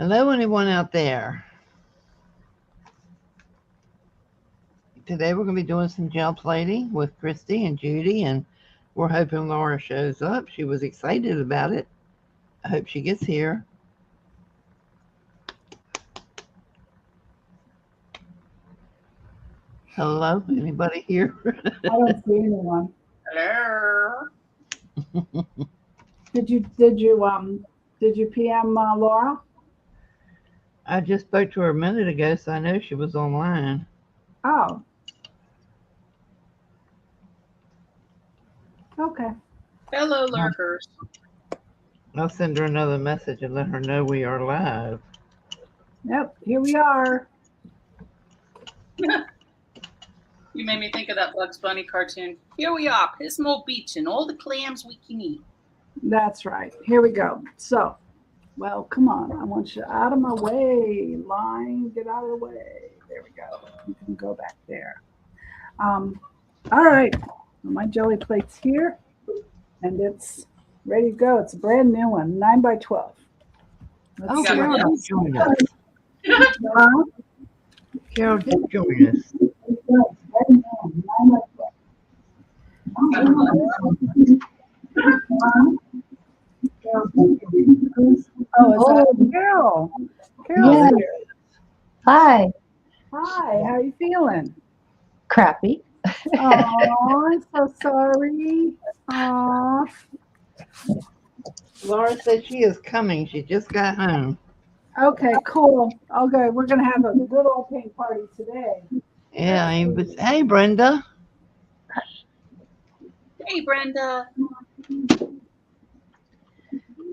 Hello, anyone out there? Today we're going to be doing some gel plating with Christy and Judy, and we're hoping Laura shows up. She was excited about it. I hope she gets here. Hello, anybody here? I don't see anyone. Hello. Did you PM Laura? I just spoke to her a minute ago, so I know she was online. Oh. Okay. Hello, lurkers. I'll send her another message and let her know we are live. Yep, here we are. You made me think of that Bugs Bunny cartoon. Here we are, Pismo Beach, and all the clams we can eat. That's right. Here we go. So, well, come on. I want you out of my way. Line, get out of the way. There we go. You can go back there. All right. My jelly plate's here, and it's ready to go. It's a brand new one, 9 by 12. Oh, Carol, join us. Carol, join us. Oh, Carol. Carol's Yeah. here. Hi. Hi, how are you feeling? Crappy. Oh, I'm so sorry. Oh, Laura said she is coming. She just got home. okay, cool. Okay, we're gonna have a good old paint party today. Yeah, but hey, Brenda. Hey, Brenda.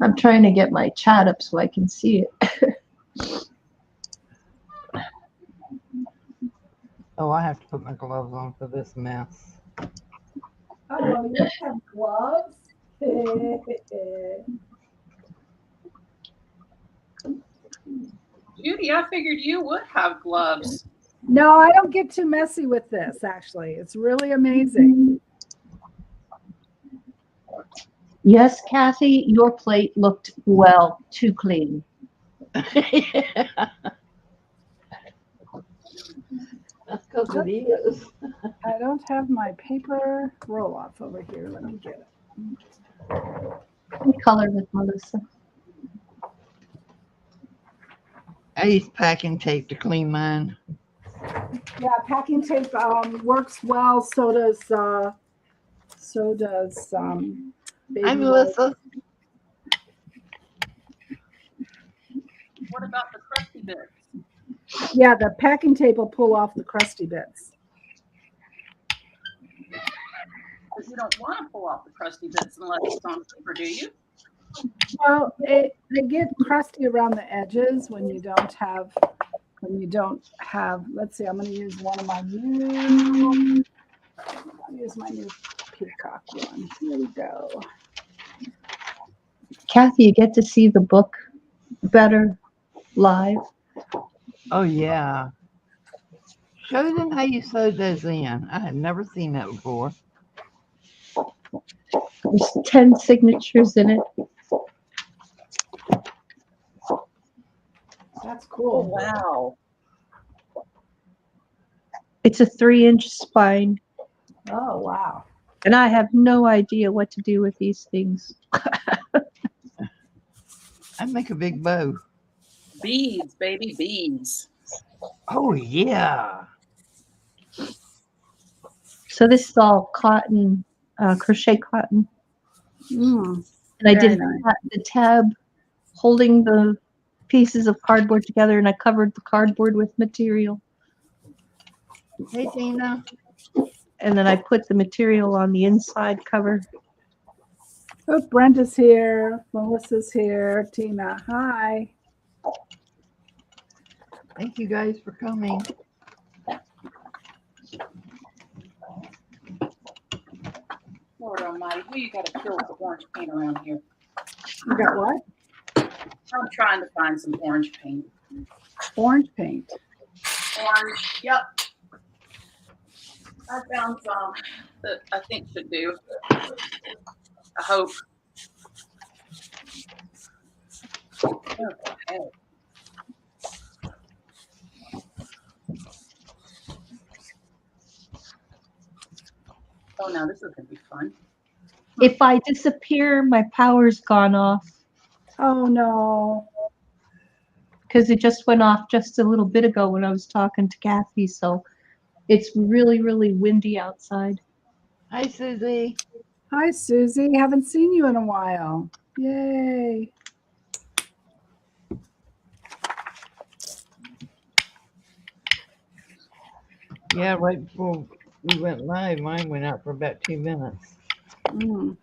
I'm trying to get my chat up so I can see it. Oh, I have to put my gloves on for this mess. Oh, you have gloves? Judy, I figured you would have gloves. No, I don't get too messy with this, actually. It's really amazing. Yes, Kathy, your plate looked too clean. That's because it is. I don't have my paper roll off over here. Let me get it. What color with Melissa? I use packing tape to clean mine. Yeah, packing tape works well. So does baby Hi, Melissa. What about the crusty bits? Yeah, the packing tape will pull off the crusty bits. Because you don't want to pull off the crusty bits unless it's on paper, do you? Well, they get crusty around the edges when you don't have. Let's see. I'm going to use one of my new. I'll use my new peacock one. Here we go. Kathy, you get to see the book better live. Oh, yeah. Show them how you sewed those in. I had never seen that before. There's 10 signatures in it. That's Oh, cool. wow. It's a 3-inch spine, Oh, wow. and I have no idea what to do with these things. I'd make a big bow. Beads, baby, beads. Oh, yeah. So this is all cotton, crochet cotton. Mm, And I very did nice. the tab holding the pieces of cardboard together, and I covered the cardboard with material. Hey, Tina. And then I put the material on the inside cover. Oh, Brenda's here. Melissa's here. Tina, hi. Thank you guys for coming. Lord almighty, who you got to kill with the orange paint around here? You got what? I'm trying to find some orange paint. Orange paint. Orange, yep. I found some that I think should do. I hope. Okay. Oh no, this is gonna be fun. If I disappear, my power's gone off Oh no. because it just went off just a little bit ago when I was talking to Kathy. So it's really, really windy outside. Hi, Susie. Hi, Susie. Haven't seen you in a while. Yay. Yeah, right before we went live, mine went out for about 2 minutes. Mm.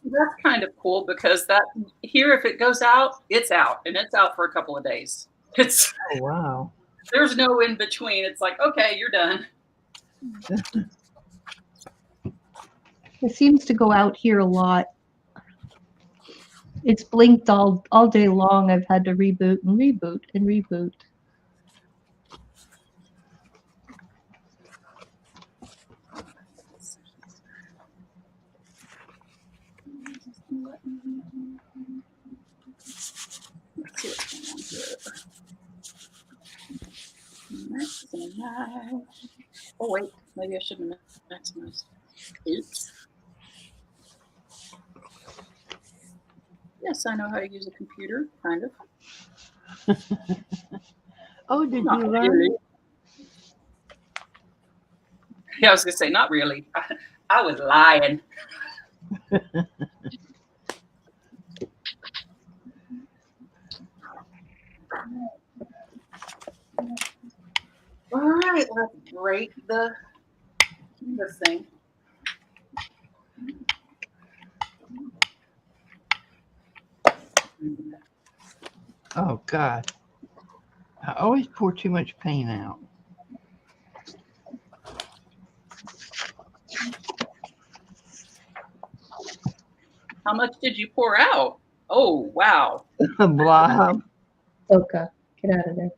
That's kind of cool because that here, if it goes out, it's out, and it's out for a couple of days. It's Oh, wow. there's no in between. It's like, okay, you're done. It seems to go out here a lot. It's blinked all day long. I've had to reboot and reboot and reboot. Let's see what's going on here. Maximize. Oh wait, maybe I shouldn't have maximized. Oops. Yes, I know how to use a computer, kind of. Oh, did Not you learn? really. Yeah, I was gonna say not really. I was lying. All right, let's break this thing. Oh, God. I always pour too much paint out. How much did you pour out? Oh, wow. Blob. Okay, get out of there.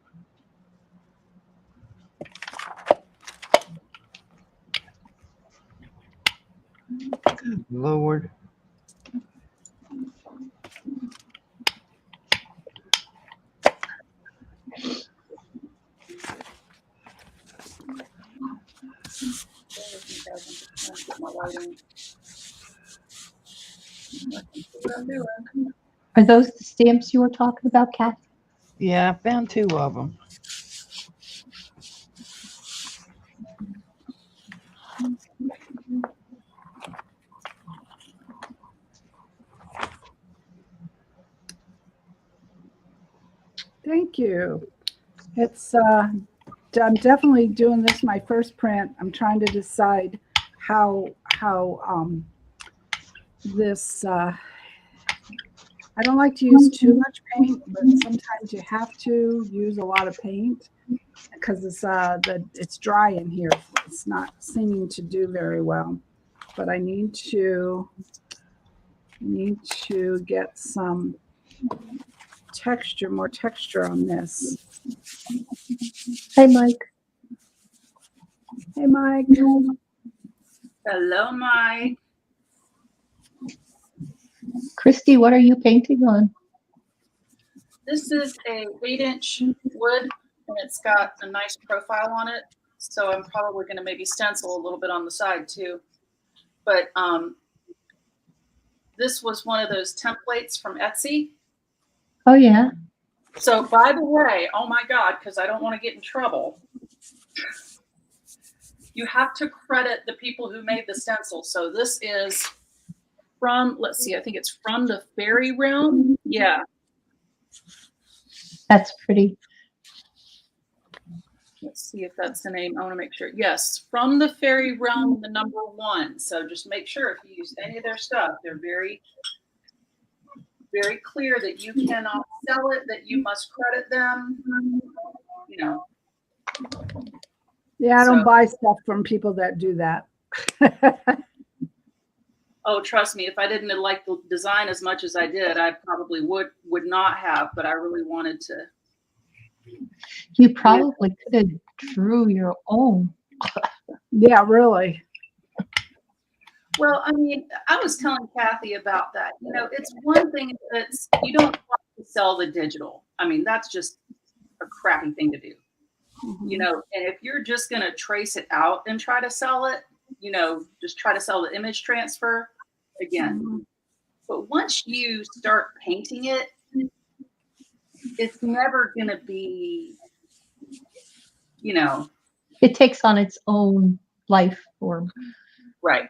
Lord. Are those the stamps you were talking about, Kathy? Yeah, I found 2 of them. Thank you. It's I'm definitely doing this my first print. I'm trying to decide how this I don't like to use too much paint, but sometimes you have to use a lot of paint because it's dry in here. It's not seeming to do very well. But I need to get some more texture on this. Hey, Mike. Hey, Mike. Hello, Mike. Christy, what are you painting on? This is a 8-inch wood, and it's got a nice profile on it. So I'm probably going to maybe stencil a little bit on the side too. But this was one of those templates from Etsy. Oh, yeah. So by the way, oh my God, because I don't want to get in trouble, you have to credit the people who made the stencil. So this is from, let's see, I think it's From the Fairy Realm. Yeah. That's pretty. Let's see if that's the name. I want to make sure. Yes, From the Fairy Realm, the #1. So just make sure if you use any of their stuff, they're very, very clear that you cannot sell it, that you must credit them. You know. Yeah, I don't buy stuff from people that do that. Oh, trust me, if I didn't like the design as much as I did, I probably would not have, but I really wanted to. You probably could have drew your own. Yeah, really. Well, I mean, I was telling Kathy about that. You know, it's one thing that's you don't want to sell the digital. I mean, that's just a crappy thing to do. You know, and if you're just going to trace it out and try to sell it, you know, just try to sell the image transfer again. But once you start painting it, it's never going to be, you know. It takes on its own life form. Right.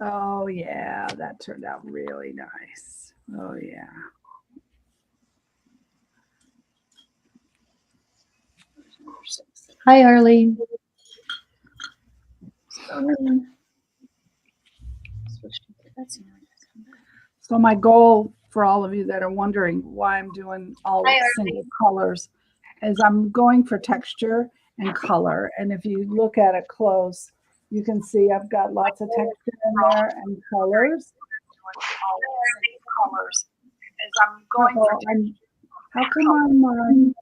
Oh yeah, that turned out really nice. Oh yeah. Hi, Arlene. So my goal for all of you that are wondering why I'm doing all single colors is I'm going for texture and color. And if you look at it close, you can see I've got lots of texture in there and colors. I'm going for how come I'm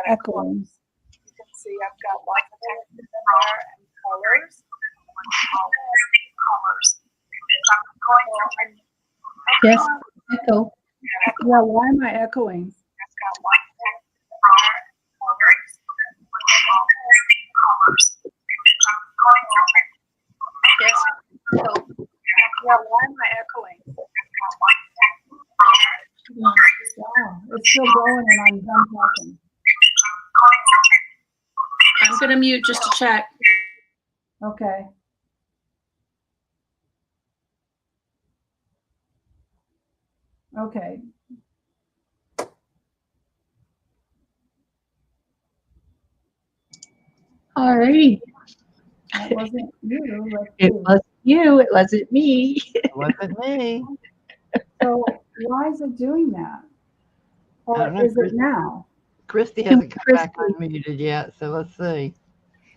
echoing? You can see I've got lots of texture in there and colors. Yes, echo. Yeah, why am I echoing? Yeah, why am I echoing? Wow, it's still going and I'm done talking. I'm going to mute just to check. Okay. Okay. All right. That wasn't you. It wasn't you. It wasn't me. It wasn't me. So why is it doing that? I Or don't know, is it now? Christy hasn't come back unmuted yet, so let's see.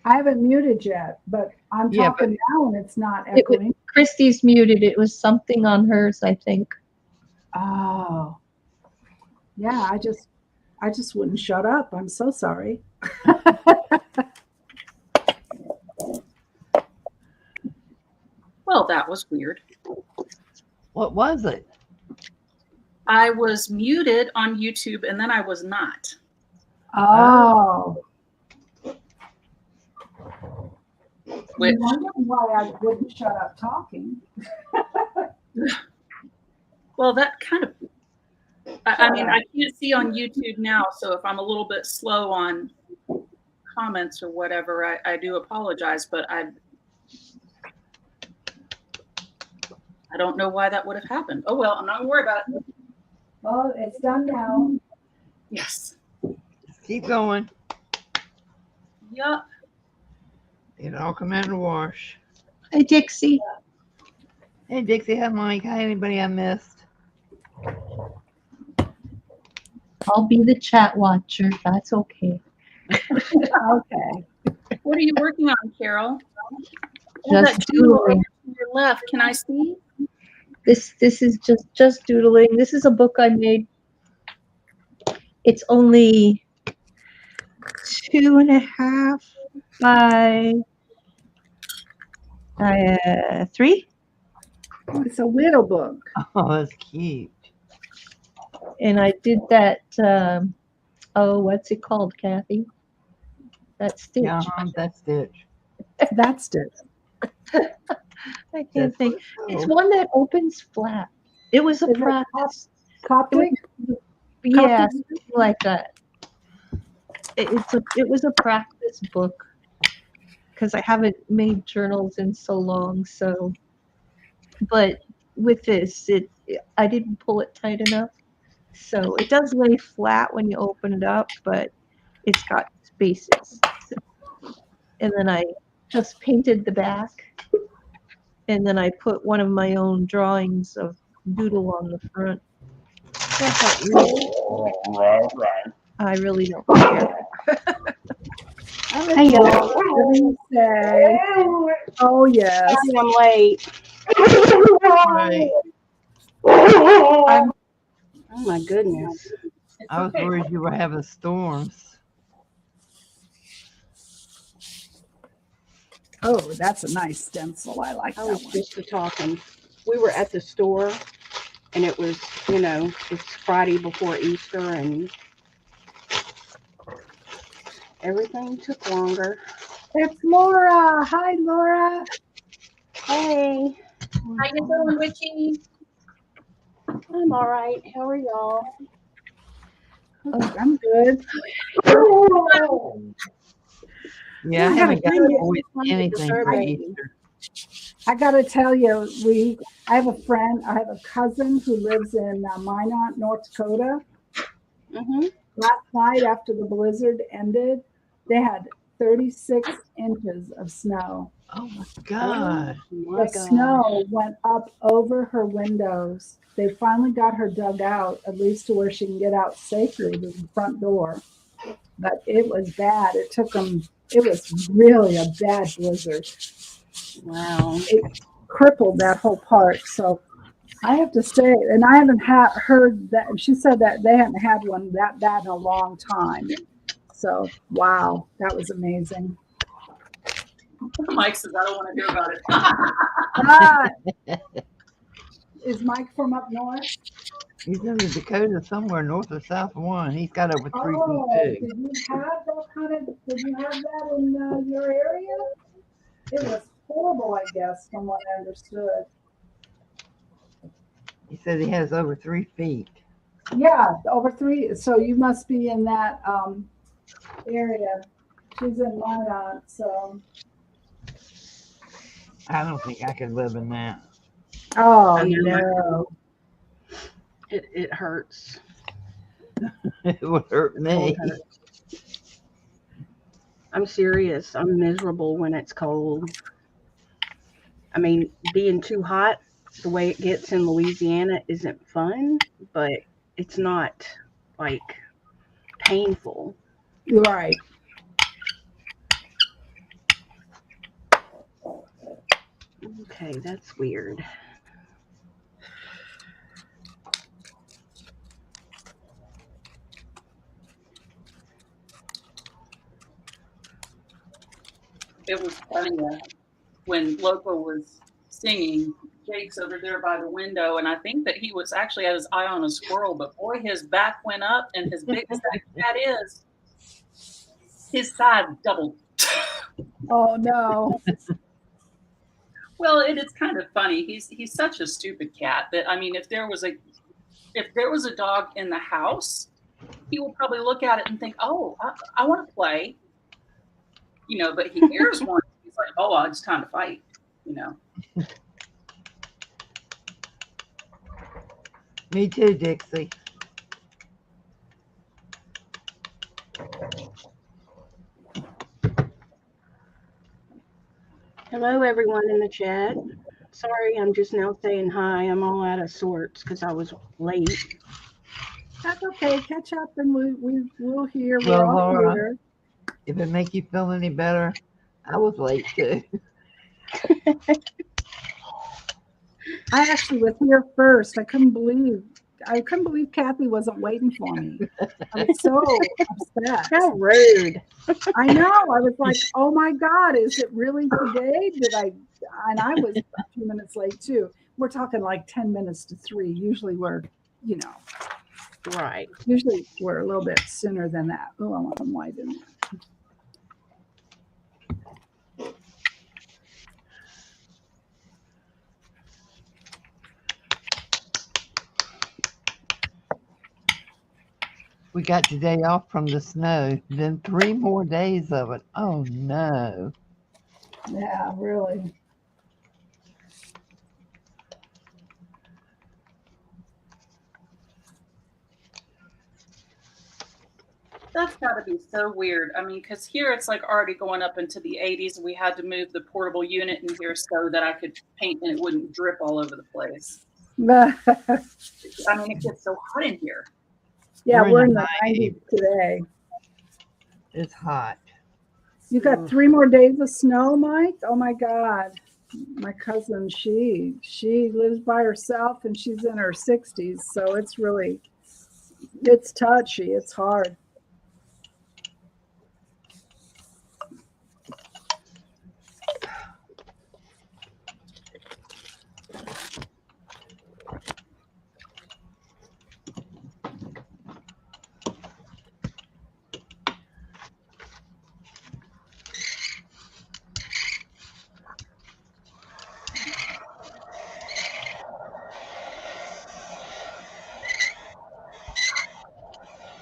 I haven't muted yet, but I'm Yeah, talking now and it's not echoing. Christy's muted. It was something on hers, I think. Oh. Yeah, I just wouldn't shut up. I'm so sorry. Well, that was weird. What was it? I was muted on YouTube and then I was not. Oh. Which, why I wouldn't shut up talking. well, that kind of, I mean, I can't see on YouTube now, so if I'm a little bit slow on comments or whatever, I do apologize, but I don't know why that would have happened. Oh, well, I'm not going to worry about it. Well, it's done now. Yes. Keep going. Yep. It all come out in the wash. Hi, Dixie. Hey, Dixie. Hi, Mike. Hi, anybody I missed? I'll be the chat watcher. That's okay. Okay. What are you working on, Carol? Just doodling. To your left. Can I see? This is just doodling. This is a book I made. It's only 2.5 by 3. It's a widow book. Oh, that's cute. And I did that. What's it called, Kathy? That stitch. Yeah, that stitch. That's it. I can't think. Cool. It's one that opens flat. It was a Is it practice. Coptic? Yeah, something like that. It was a practice book because I haven't made journals in so long. So, but with this, I didn't pull it tight enough, so it does lay flat when you open it up, but it's got spaces. And then I just painted the back, and then I put one of my own drawings of Doodle on the front. I really don't care. Oh yes. I'm late. Right. Oh my goodness. I was worried you were having storms. Oh, that's a nice stencil. I like I that was one. just talking. We were at the store and it was, it's Friday before Easter and Everything took longer. It's Laura. Hi, Laura. Hey, How you doing, Witchy? I'm all right. How are y'all? I'm good. Yeah, I I gotta haven't got tell you, anything for I- Easter. I gotta tell you, I have a friend, I have a cousin who lives in Minot, North Dakota. Mm-hmm. Last night after the blizzard ended, they had 36 inches of snow. Oh my God. My The God. snow went up over her windows. They finally got her dug out, at least to where she can get out safely to the front door. But it was bad. It was really a bad blizzard. Wow. It crippled that whole part. So I have to say, and I haven't heard that. She said that they hadn't had one that bad in a long time. So wow, that was amazing. Mike says I don't want to hear about it. Ah, is Mike from up north? He's in the Dakota somewhere north or south of one. He's got over 3 Oh, feet too. did you have that kind of? Did you have that in your area? It was horrible, I guess, from what I understood. He said he has over 3 feet. Yeah, over 3. So you must be in that area. She's in Minot, so. I don't think I could live in that. Oh I know. no. It hurts. It would hurt Cold me. hurts. I'm serious. I'm miserable when it's cold. I mean, being too hot the way it gets in Louisiana isn't fun, but it's not like painful. You're right. Okay, that's weird. It was funny when Loco was singing. Jake's over there by the window, and I think that he was actually had his eye on a squirrel. But boy, his back went up, and as big as that cat is, his size doubled. Oh no. Well, it's kind of funny. He's such a stupid cat that I mean, if there was a dog in the house, he will probably look at it and think, "Oh, I want to play," But he hears one, he's like, "Oh, it's time to fight," Me too, Dixie. Hello, everyone in the chat. Sorry, I'm just now saying hi. I'm all out of sorts because I was late. That's okay. Catch up and we'll hear. We're Well, all Laura, here. if it make you feel any better, I was late too. I actually was here first. I couldn't believe Kathy wasn't waiting for me. I was so upset. How rude. I know. I was like, oh my God, is it really today? And I was a few minutes late too. We're talking like 10 minutes to 3. Usually we're Right. a little bit sooner than that. Oh, I want them white in there. We got today off from the snow, then 3 more days of it. Oh no. Yeah, really. That's got to be so weird. I mean, because here it's like already going up into the 80s. We had to move the portable unit in here so that I could paint and it wouldn't drip all over the place. I mean, it gets so hot in here. Yeah, we're in the the 90s today. It's hot. You got 3 more days of snow, Mike? Oh my God. My cousin, she lives by herself and she's in her 60s. So it's touchy. It's hard.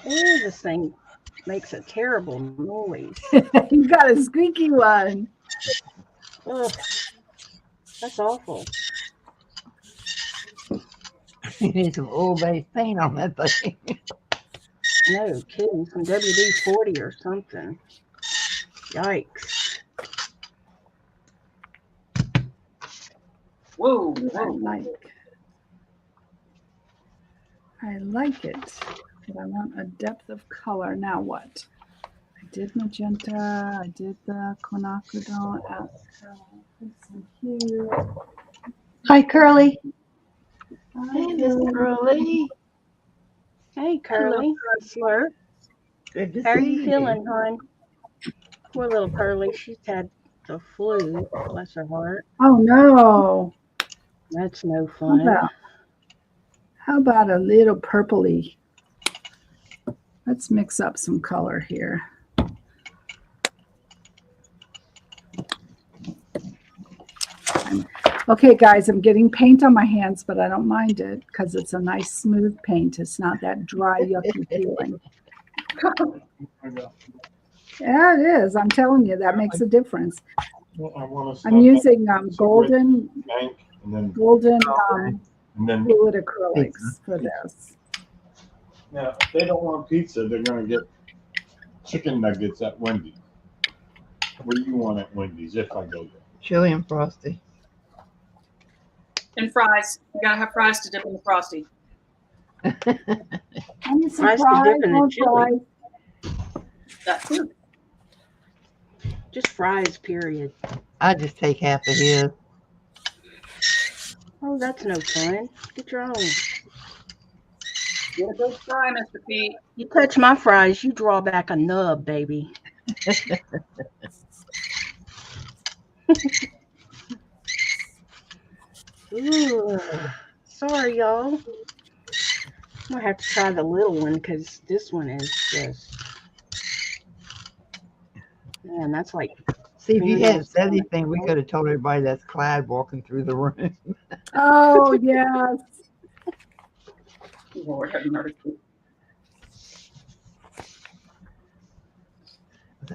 Oh, this thing makes a terrible noise. You got a squeaky one. Ugh, that's awful. You need some oil-based paint on that thing. No kidding. Some WD-40 or something. Yikes. Whoa, I whoa. like it, but I want a depth of color. Now what? I did magenta. I did the quinacridone. Some hue. Hi, Curly. Hey, Miss Curly. Hey, Curly. Slurp. Good to How are see you feeling, hon? Poor little Curly. She's had the flu. Bless her heart. Oh no! That's no How fun. about, how about a little purpley? Let's mix up some color here. Okay, guys, I'm getting paint on my hands, but I don't mind it because it's a nice smooth paint. It's not that dry, yucky feeling. Yeah, it is. I'm telling you, that makes a difference. I'm using golden and then fluid acrylics for this. now if they don't want pizza, they're gonna get chicken nuggets at Wendy's. What do you want at Wendy's if I go there? Chili and frosty. And fries. You gotta have fries to dip in the frosty. I'm Fries surprised. to dip in the No chili. fries. That's it. Just fries, period. I just take half of his. Oh, that's no fun. Get your own. Get a big fry, Mr. Pete. You touch my fries, you draw back a nub, baby. Ooh, sorry, y'all. I'm gonna have to try the little one because this one is just, man, that's like, See, if you hadn't fingernails said on my anything, we throat. could have told everybody that's Clyde walking through the room. Oh, yes. Lord have mercy.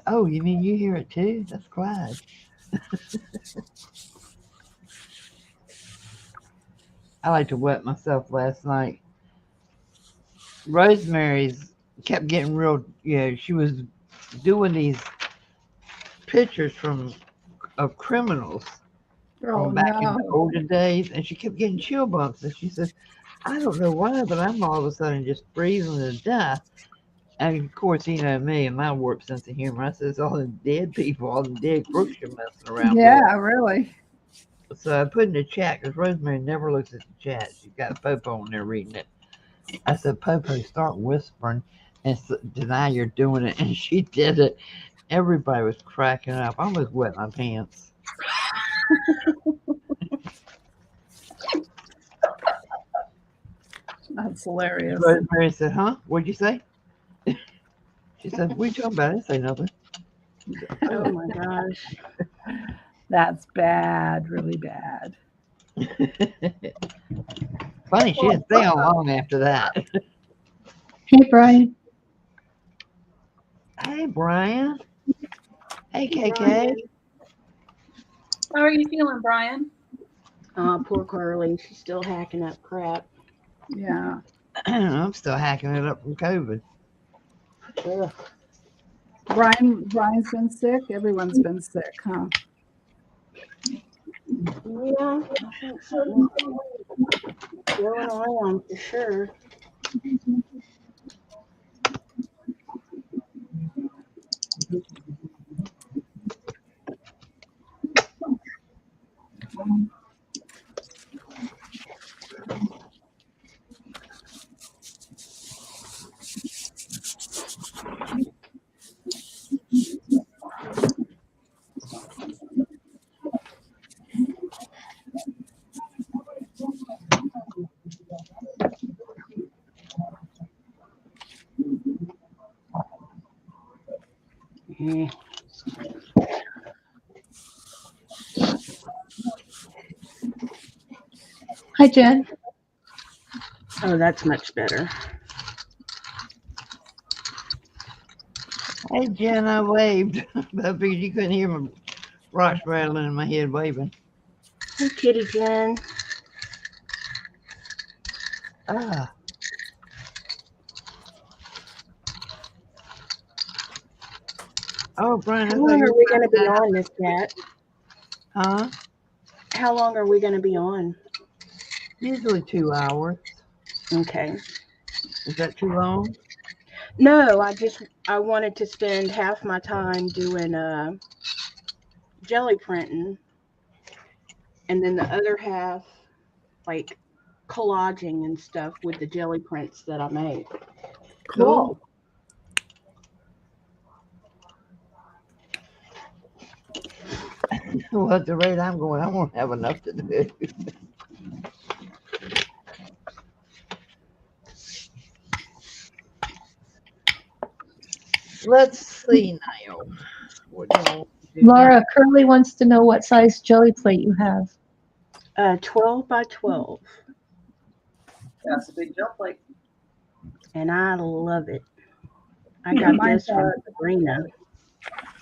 Oh, you mean you hear it too? That's Clyde. I like to wet myself last night. Rosemary's kept getting real, she was doing these pictures of criminals Oh, from back in the no. olden days, and she kept getting chill bumps. And she said, I don't know why, but I'm all of a sudden just freezing to death. And of course, you know me and my warped sense of humor. I says, all the dead people, all the dead crooks you're messing around Yeah, really. with. So I put in the chat, because Rosemary never looks at the chat. She's got Popo on there reading it. I said, Popo, start whispering and deny you're doing it. And she did it. Everybody was cracking up. I almost wet my pants. That's hilarious. Rosemary said, huh? What'd you say? She said, what are you talking about? I didn't say nothing. Oh my gosh. That's bad, really bad. Funny, she didn't stay on long after that. Hey, Brian. Hey, Brian. Hey, KK. How are you feeling, Brian? Poor Curly. She's still hacking up crap. Yeah. I'm still hacking it up from COVID. Ugh. Brian's been sick. Everyone's been sick, huh? Yeah, I think something going around for sure. Mm. Hi, Jen. Oh, that's much better. Hey, Jen, I waved. But I figured you couldn't hear my rocks rattling in my head waving. Hey, Kitty Jen. Ah. Oh, Brian, I How thought long you are were we going to be finding out. on, Miss Cat? Huh? How long are we going to be on? Usually 2 hours. Okay. Is that too long? No, I wanted to spend half my time doing jelly printing, and then the other half like collaging and stuff with the jelly prints that I make. Cool. Well, at the rate I'm going, I won't have enough to do. Let's see now. What do I want to do now? Laura, Curly wants to know what size jelly plate you have. 12 by 12, That's a big jump. Like, and I love it. I Yeah, got mine's this from Sabrina.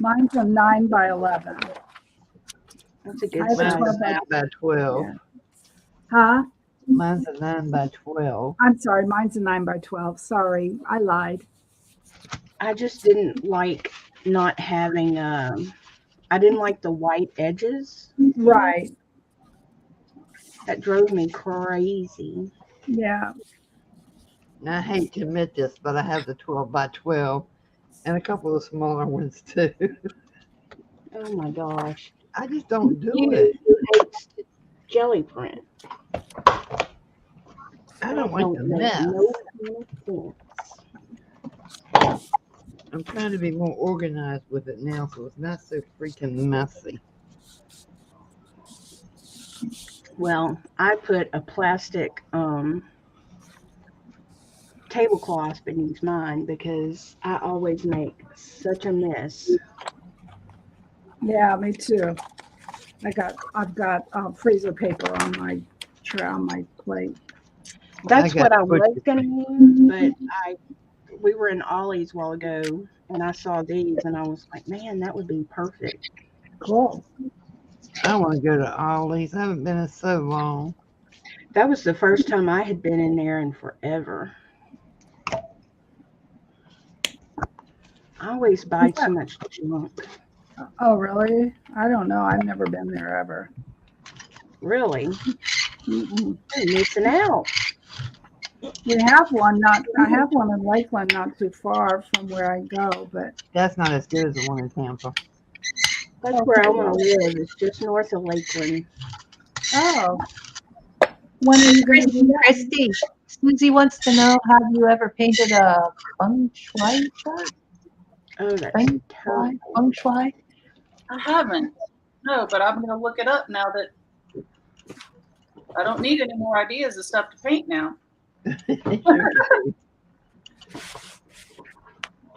mine's a 9 by 11. That's a good I have a Mine's size. a 9 by 12. Yeah. Huh? Mine's a 9 by 12. I'm sorry, mine's a 9 by 12. Sorry, I lied. I just didn't like not having. I didn't like the white edges. Right. That drove me crazy. Yeah. Now, I hate to admit this, but I have the 12 by 12 and a couple of smaller ones too. Oh my gosh. I just don't do You it. who hates jelly print. I don't like the make mess. no kind of sense. I'm trying to be more organized with it now so it's not so freaking messy. Well, I put a plastic tablecloth beneath mine because I always make such a mess. Yeah, me too. I've got freezer paper on my plate. That's got what I butcher was gonna use, but we were in Ollie's a while ago and I saw these and I was like, man, that would be perfect. Cool. I want to go to Ollie's. I haven't been in so long. That was the first time I had been in there in forever. I always buy too much junk. Oh, really? I don't know. I've never been there ever. Really? Mm-mm. You're missing out. We have one. I have one in Lakeland, not too far from where I go. But That's not as good as the one in Tampa. That's where I want to live. It's just north of Lakeland. oh, when are you going to do that? Christy, Susie wants to know, have you ever painted a feng shui chart? Oh, that's Feng terrible. shui? Feng shui? I haven't. No, but I'm going to look it up now that I don't need any more ideas of stuff to paint now.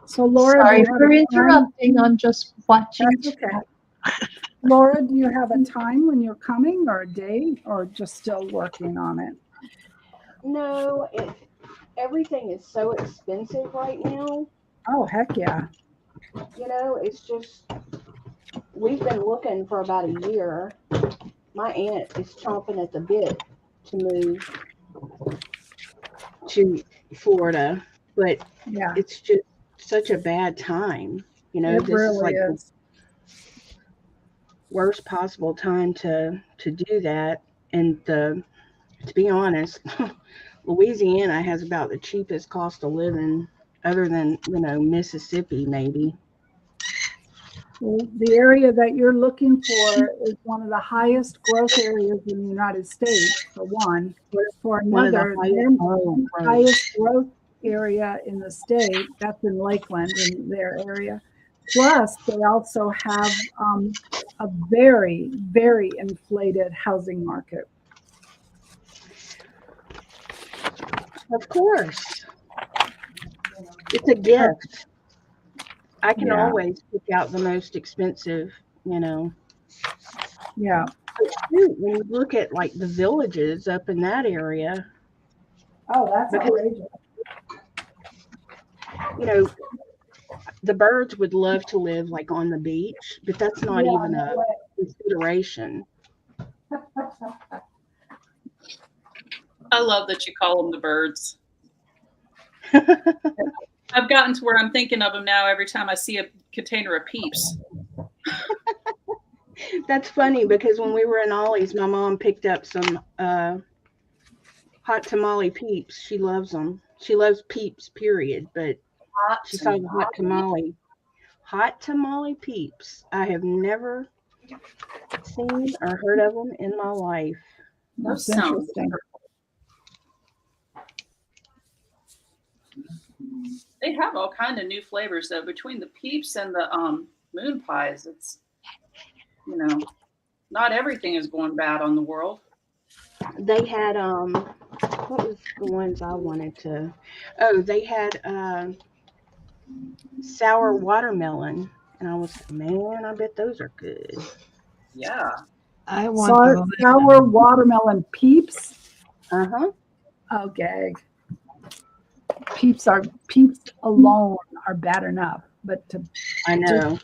So Laura, Sorry do you have for a time? interrupting. I'm just watching. That's okay. Laura, do you have a time when you're coming, or a date, or just still working on it? No, everything is so expensive right now. Oh, heck yeah. You know, it's just, we've been looking for about a year. My aunt is chomping at the bit to move to Florida, but Yeah, it's just such a bad time. You know, it this is really like the is. worst possible time to do that. And to be honest, Louisiana has about the cheapest cost of living, other than Mississippi maybe. Well, the area that you're looking for is one of the highest growth areas in the United States, for one. For One of the another, highest. highest growth area in the state, that's in Lakeland, in their area. Plus, they also have a very, very inflated housing market. Of course, it's a gift. I can Yeah. always pick out the most expensive, Yeah. But shoot, when you look at like the villages up in that area, Oh, that's Because- outrageous. you know, the birds would love to live like on the beach, but that's not Yeah, even a no consideration. I love that you call them the birds. I've gotten to where I'm thinking of them now every time I see a container of Peeps. That's funny because when we were in Ollie's, my mom picked up some hot tamale Peeps. She loves them. She loves Peeps, period. But Hot she saw the tamale. hot tamale Peeps. I have never seen or heard of them in my life. Those That's sound interesting. They have all kind of new flavors though. Between the Peeps and the moon pies, it's not everything is going bad on the world. They had what was the ones I wanted to? Oh, they had sour watermelon, and I was like, man, I bet those are good. Yeah. I want the Sour watermelon Peeps. Uh-huh. Oh, gag. Peeps alone are bad enough, but to I know.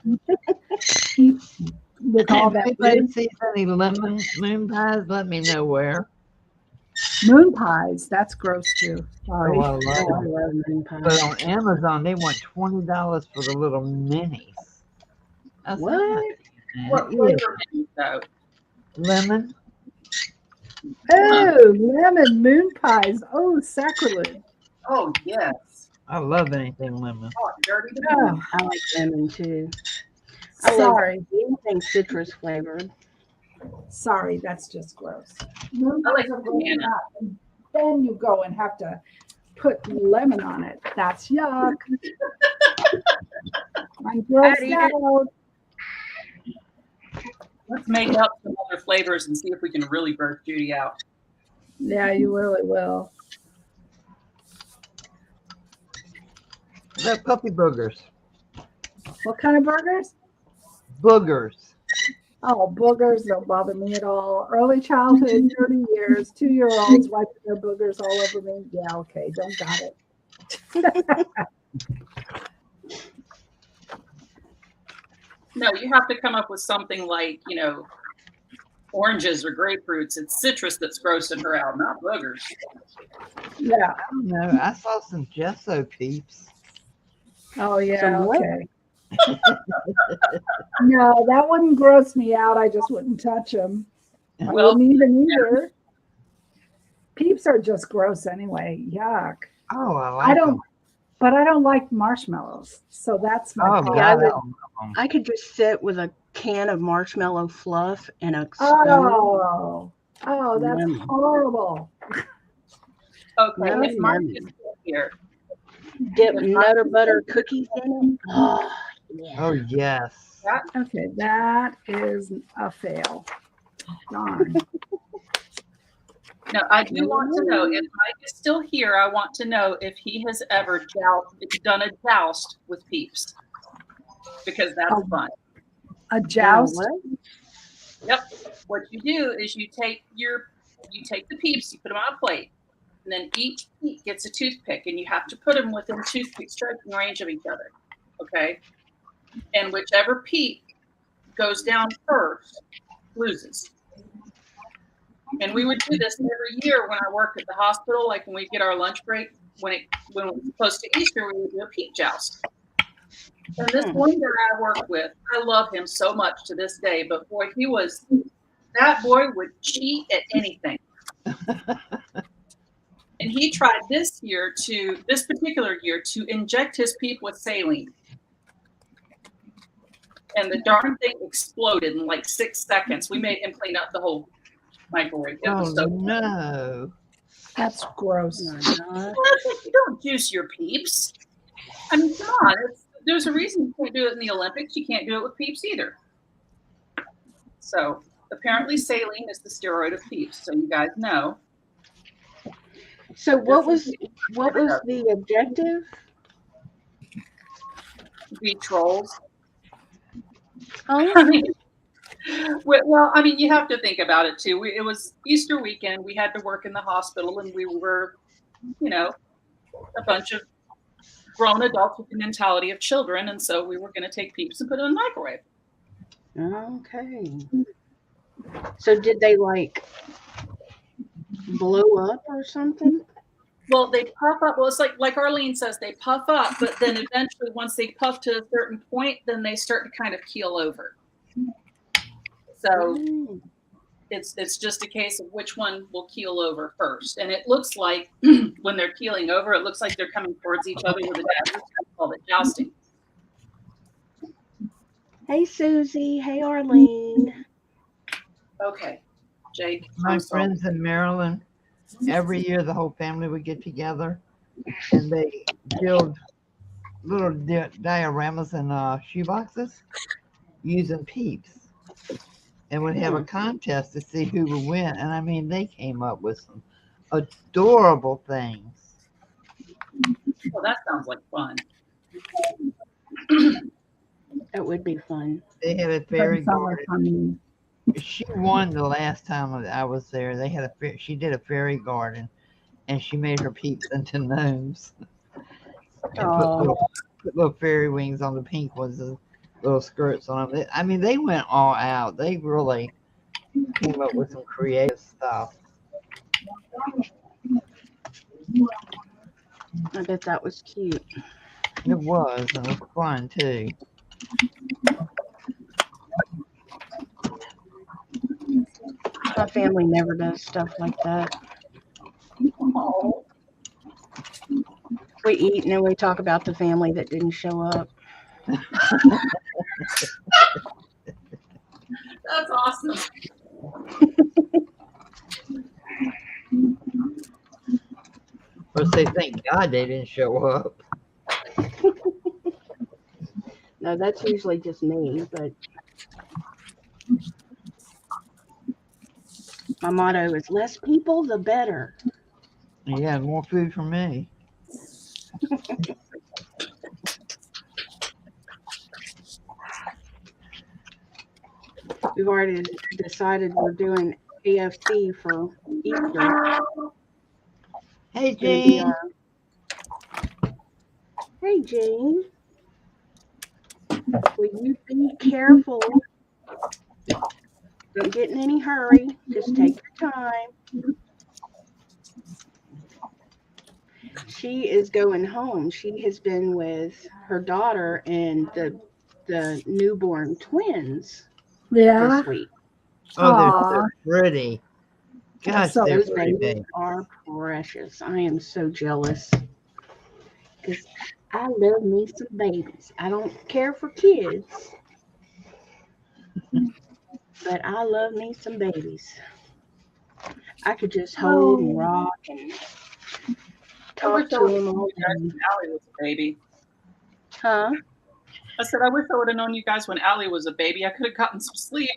keep with all If that anybody weird sees any lemon moon pies, let me know where. moon pies, that's gross too. Oh, Sorry. I love Oh, I them. love moon pie. But on Amazon, they want $20 for the little minis. I said, What? What yeah, flavor is though? lemon. Oh, lemon moon pies. Oh, sacrilege. Oh yes. I love anything lemon. Oh, dirty to Oh, boot. I like lemon too. I love sorry. anything citrus flavored. Sorry, that's just gross. Moon I like pies are gross banana. enough, and then you go and have to put lemon on it. That's yuck. I'm grossed eat it. out. Let's make up some other flavors and see if we can really burst Judy out. Yeah, you really will. They're puppy boogers. What kind of burgers? Boogers. Oh, boogers don't bother me at all. Early childhood, 30 years, 2-year-olds wiping their boogers all over me. Yeah, okay, don't got it. No, you have to come up with something like, oranges or grapefruits. It's citrus that's grossing her out, not boogers. Yeah. I don't know. I saw some gesso Peeps. Oh, yeah, Some what? okay. No, that wouldn't gross me out. I just wouldn't touch them. I Well, wouldn't eat them either. Peeps are just gross anyway. Yuck. Oh, I like I don't, them. but I don't like marshmallows. So that's my Oh, problem. Yeah, I God, would- I love 'em. I could just sit with a can of marshmallow fluff and a spoon. Oh, that's Yummy. horrible. okay, No, if Mark yummy. is still here, Dip nutter butter cookies in it. Oh, yeah. Oh, yes. Okay, that is a fail. Darn. no, I do want to know if Mike is still here. I want to know if he has ever done a joust with Peeps, because that's Oh. fun. A joust. What? Yep. What you do is you take the Peeps, you put them on a plate, and then each Peep gets a toothpick, and you have to put them within toothpick striking range of each other. Okay. And whichever Peep goes down first loses. And we would do this every year when I worked at the hospital, like when we get our lunch break, when it was close to Easter, we would do a Peep joust. And this one guy I worked with, I love him so much to this day, but boy, that boy would cheat at anything. And he tried this particular year to inject his Peep with saline. And the darn thing exploded in like 6 seconds. We made him clean up the whole microwave. It was Oh, so no. That's gross. You don't juice your Peeps. I mean, come on. There's a reason you can't do it in the Olympics. You can't do it with Peeps either. So apparently saline is the steroid of Peeps. So you guys know. So what was the objective? Be trolls. Oh, I mean, well, I mean, you have to think about it too. It was Easter weekend. We had to work in the hospital, and we were, a bunch of grown adults with the mentality of children, and so we were going to take Peeps and put it in the microwave. Okay. So did they like blow up or something? Well, they puff up. Well, it's like Arlene says, they puff up, but then eventually, once they puff to a certain point, then they start to kind of keel over. So it's just a case of which one will keel over first. And it looks like when they're keeling over, it looks like they're coming towards each other with a dagger. We call it jousting. Hey, Susie. Hey, Arlene. Okay, Jake. My I'm sorry. friends in Maryland, every year the whole family would get together and they build little dioramas and shoeboxes using Peeps and would have a contest to see who would win. And I mean, they came up with some adorable things. Well, that sounds like fun. That would be fun. They had a fairy Doesn't sound like garden. fun. She won the last time I was there. They had she did a fairy garden, and she made her Peeps into gnomes and put little fairy wings on the pink ones, and little skirts on them. I mean, they went all out. They really came up with some creative stuff. I bet that was cute. It was, and it was fun too. My family never does stuff like that. We eat and then we talk about the family that didn't show up. That's awesome. Or say, thank God they didn't show up. No, that's usually just me, but my motto is less people, the better. Yeah, more food for me. We've already decided we're doing AFC for Easter. Hey, It's gonna be Jean. Hey, Jane. Will you be careful? Don't get in any hurry. Just take your time. She is going home. She has been with her daughter and the newborn twins Yeah. this week. Oh, they're Aw. so pretty. Gosh, So they're Those pretty babies big. are precious. I am so jealous because I love me some babies. I don't care for kids, but I love me some babies. I could just hold and rock and talk to them all day. Allie was a baby. Huh? I said, I wish I would have known you guys when Allie was a baby. I could have gotten some sleep.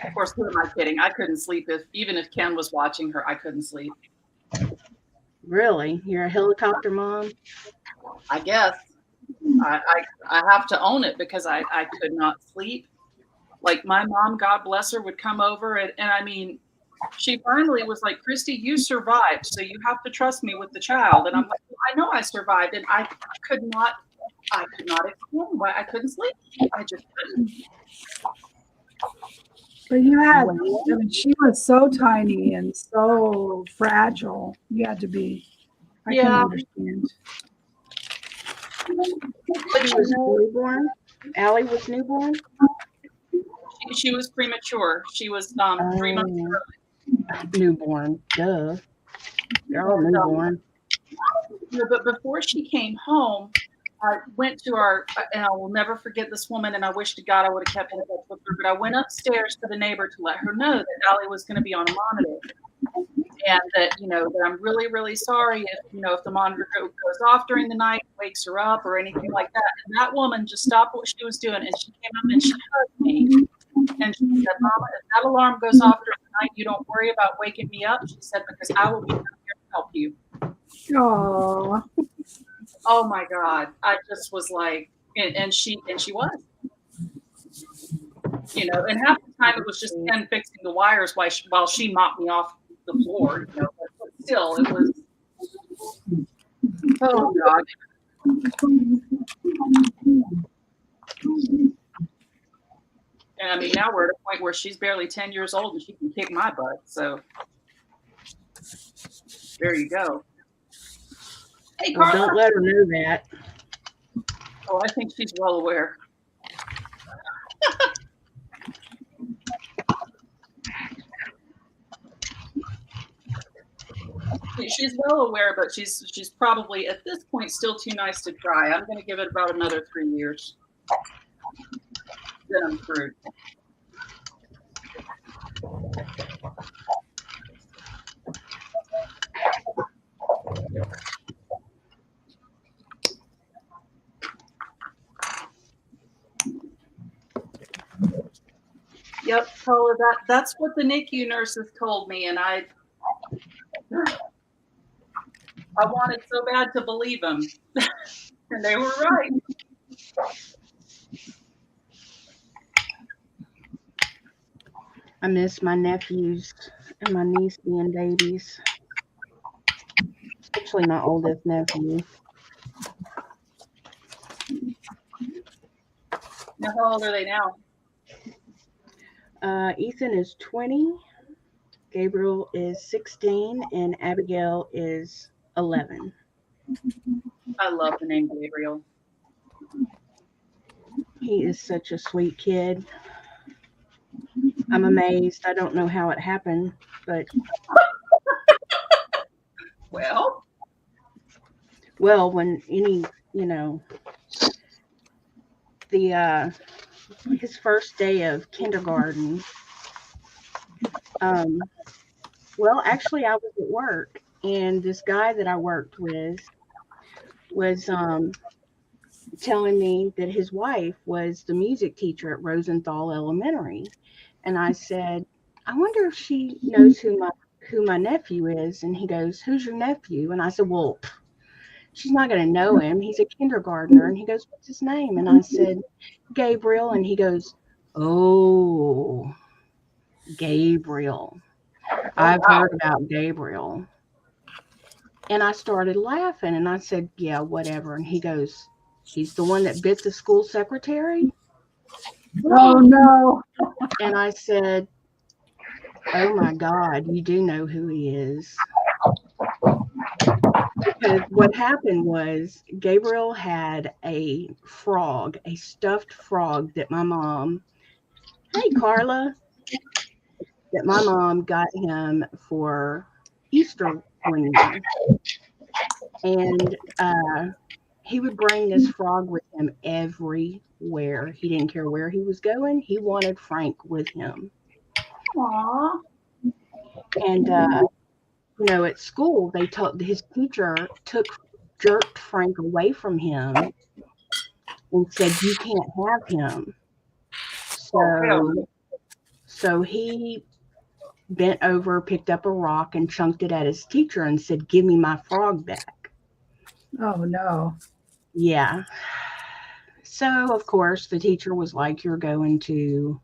Of course, who am I kidding? I couldn't sleep even if Ken was watching her. I couldn't sleep. Really? You're a helicopter mom? I guess I have to own it because I could not sleep. Like my mom, God bless her, would come over and I mean, she finally was like, Christy, you survived, so you have to trust me with the child. And I'm like, well, I know I survived, and I could not explain why I couldn't sleep. I just couldn't. But you had, I mean, she was so tiny and so fragile. You had to be, I can understand. But She was newborn? Allie was newborn? she was premature. She was 3 months early. Newborn, duh. They're all newborn. But before she came home, I went to and I will never forget this woman, and I wish to God I would have kept in touch with her, but I went upstairs to the neighbor to let her know that Allie was going to be on a monitor. And that, that I'm really, really sorry if the monitor goes off during the night, wakes her up or anything like that. And that woman just stopped what she was doing and she came up and she hugged me. And she said, Mama, if that alarm goes off during the night, you don't worry about waking me up. She said, because I will be here to help you. Oh, Oh my God. I just was like, and she was. And half the time it was just Ken fixing the wires while she mopped me off the floor, but still it was Oh God. And I mean, now we're at a point where she's barely 10 years old and she can kick my butt. So there you go. Hey, Well, Carla. don't let her know that. Oh, I think she's well aware. She's well aware, but she's probably at this point still too nice to try. I'm going to give it about another 3 years. Then I'm through. Yep, Paula, that's what the NICU nurses told me, and I wanted so bad to believe them, and they were right. I miss my nephews and my niece being babies, especially my oldest nephew. Now, how old are they now? Ethan is 20, Gabriel is 16, and Abigail is 11. I love the name Gabriel. He is such a sweet kid. I'm amazed. I don't know how it happened, but Well, when the his first day of kindergarten. Well, actually, I was at work, and this guy that I worked with was telling me that his wife was the music teacher at Rosenthal Elementary, and I said, "I wonder if she knows who my nephew is." And he goes, "Who's your nephew?" And I said, "Well, she's not going to know him. He's a kindergartner." And he goes, "What's his name?" And I said, "Gabriel." And he goes, "Oh, Gabriel. I've heard about Gabriel." And I started laughing and I said, "Yeah, whatever." And he goes, "He's the one that bit the school secretary?" Oh no. And I said, "Oh my God, you do know who he is." Because what happened was Gabriel had a frog, a stuffed frog that my mom, hey Carla, that my mom got him for Easter one year. And he would bring this frog with him everywhere. He didn't care where he was going. He wanted Frank with him. Aw. And at school, they told his teacher jerked Frank away from him and said, "You can't have him." So he bent over, picked up a rock, and chunked it at his teacher and said, "Give me my frog back." Oh no. Yeah. So, of course, the teacher was like, "You're going to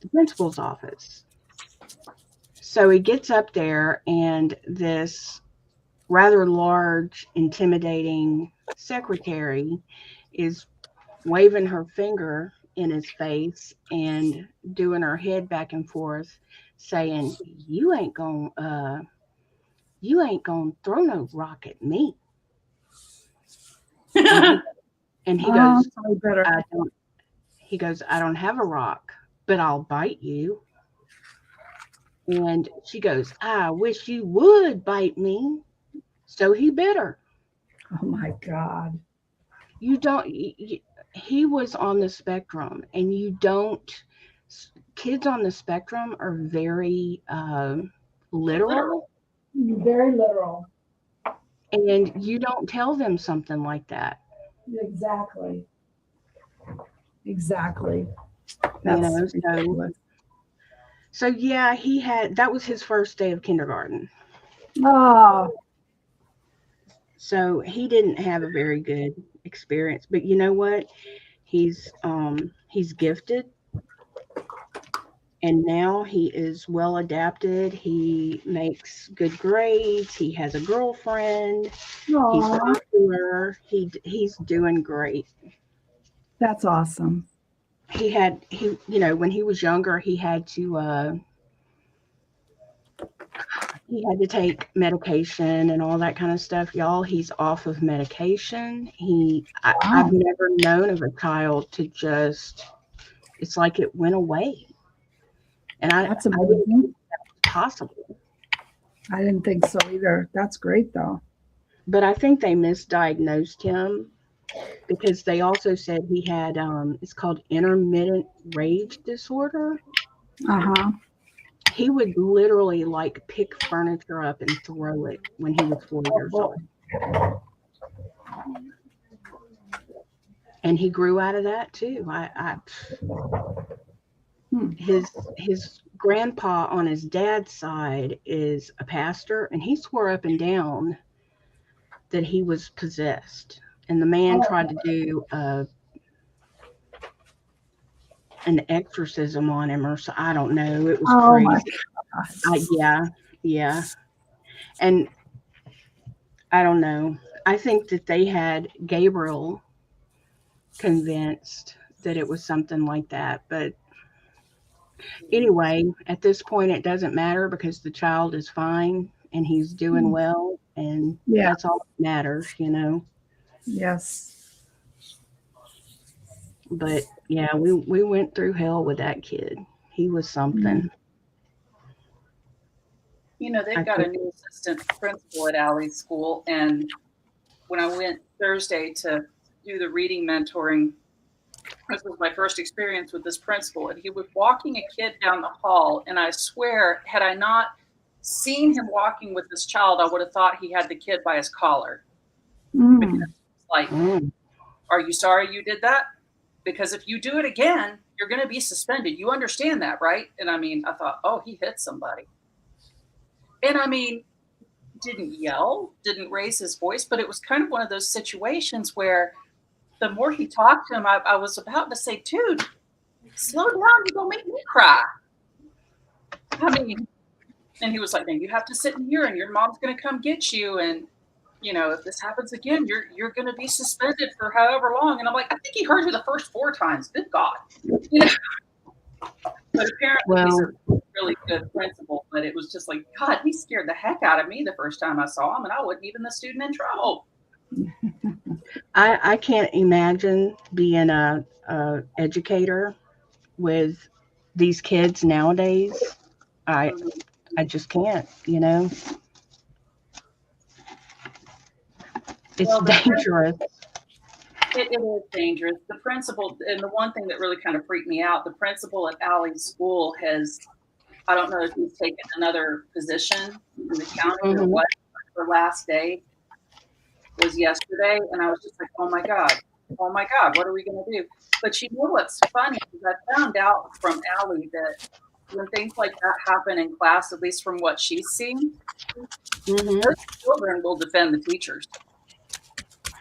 the principal's office." So he gets up there, and this rather large, intimidating secretary is waving her finger in his face and doing her head back and forth, saying, you ain't gonna throw no rock at me." And he goes, Probably better. "I don't have a rock, but I'll bite you." And she goes, "I wish you would bite me." So he bit her. Oh my God. You don't, he was on the spectrum, and kids on the spectrum are very literal, Very literal. and you don't tell them something like that. Exactly. Exactly. You know, That's ridiculous. so yeah, that was his first day of kindergarten. Oh, So he didn't have a very good experience, but you know what? He's gifted. And now he is well adapted. He makes good grades. He has a girlfriend. He's Aw, popular. He's doing great. that's awesome. When he was younger, he had to take medication and all that kind of stuff. Y'all, he's off of medication. I've Wow, never known of a child to just, it's like it went away. And I that's didn't think amazing. that was possible. I didn't think so either. That's great though. But I think they misdiagnosed him because they also said he had, it's called intermittent rage disorder. Uh-huh. He would literally like pick furniture up and throw it when he was 4 years Oh, old. And he grew out of that too. His grandpa on his dad's side is a pastor, and he swore up and down that he was possessed. And the man tried to do an exorcism on him, or so, I don't know. It was oh my crazy. gosh. Yeah. And I don't know. I think that they had Gabriel convinced that it was something like that. But anyway, at this point, it doesn't matter because the child is fine and he's doing well. And Yeah. that's all that matters, you know. Yes. But yeah, we went through hell with that kid. He was something. You know, they've got a new assistant principal at Allie's school. And when I went Thursday to do the reading mentoring, this was my first experience with this principal. And he was walking a kid down the hall. And I swear, had I not seen him walking with this child, I would have thought he had the kid by his collar. Because it's like, are you sorry you did that? Because if you do it again, you're going to be suspended. You understand that, right? And I mean, I thought, oh, he hit somebody. And I mean, didn't yell, didn't raise his voice, but it was kind of one of those situations where the more he talked to him, I was about to say, dude, slow down, you're going to make me cry. I mean, and he was like, no, you have to sit in here and your mom's going to come get you. And, you know, if this happens again, you're going to be suspended for however long. And I'm like, I think he heard you the first 4 times. Good God. You know? But apparently he's a really good principal. But it was just like, God, he scared the heck out of me the first time I saw him. And I wasn't even the student in trouble. I can't imagine being a educator with these kids nowadays. I just can't, you know. It's dangerous. It is dangerous. The principal, and the one thing that really kind of freaked me out, the principal at Allie's school has, I don't know if he's taken another position in the county or what. Her last day was yesterday, and I was just like, oh my God, what are we going to do? But you know what's funny is I found out from Allie that when things like that happen in class, at least from what she's seen, those children will defend the teachers.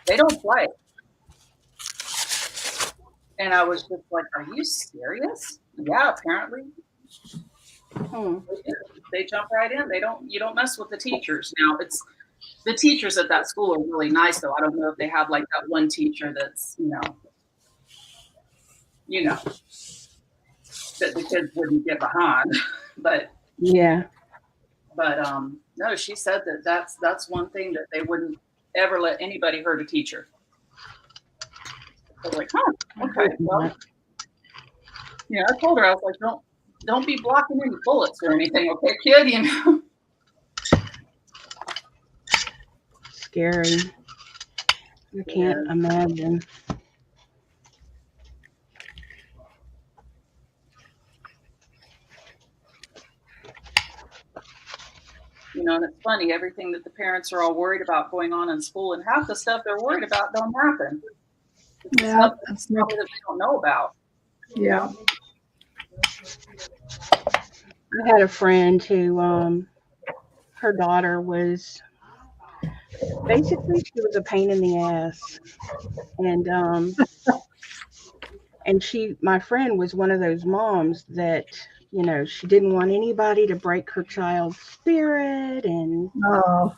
They don't play. And I was just like, are you serious? Yeah, apparently. They jump right in. You don't mess with the teachers. Now it's the teachers at that school are really nice though. I don't know if they have like that one teacher that's, you know, that the kids wouldn't get behind. But yeah. But no, she said that's one thing that they wouldn't ever let anybody hurt a teacher. I was like, okay. Well, yeah, I told her, I was like, don't be blocking any bullets or anything, okay, kid, you know. Scary. I can't imagine. You know, and it's funny, everything that the parents are all worried about going on in school, and half the stuff they're worried about don't happen. Yeah, that's probably that they don't know about. Yeah. I had a friend who, her daughter was basically, she was a pain in the ass, and my friend was one of those moms that you know, she didn't want anybody to break her child's spirit. And Oh,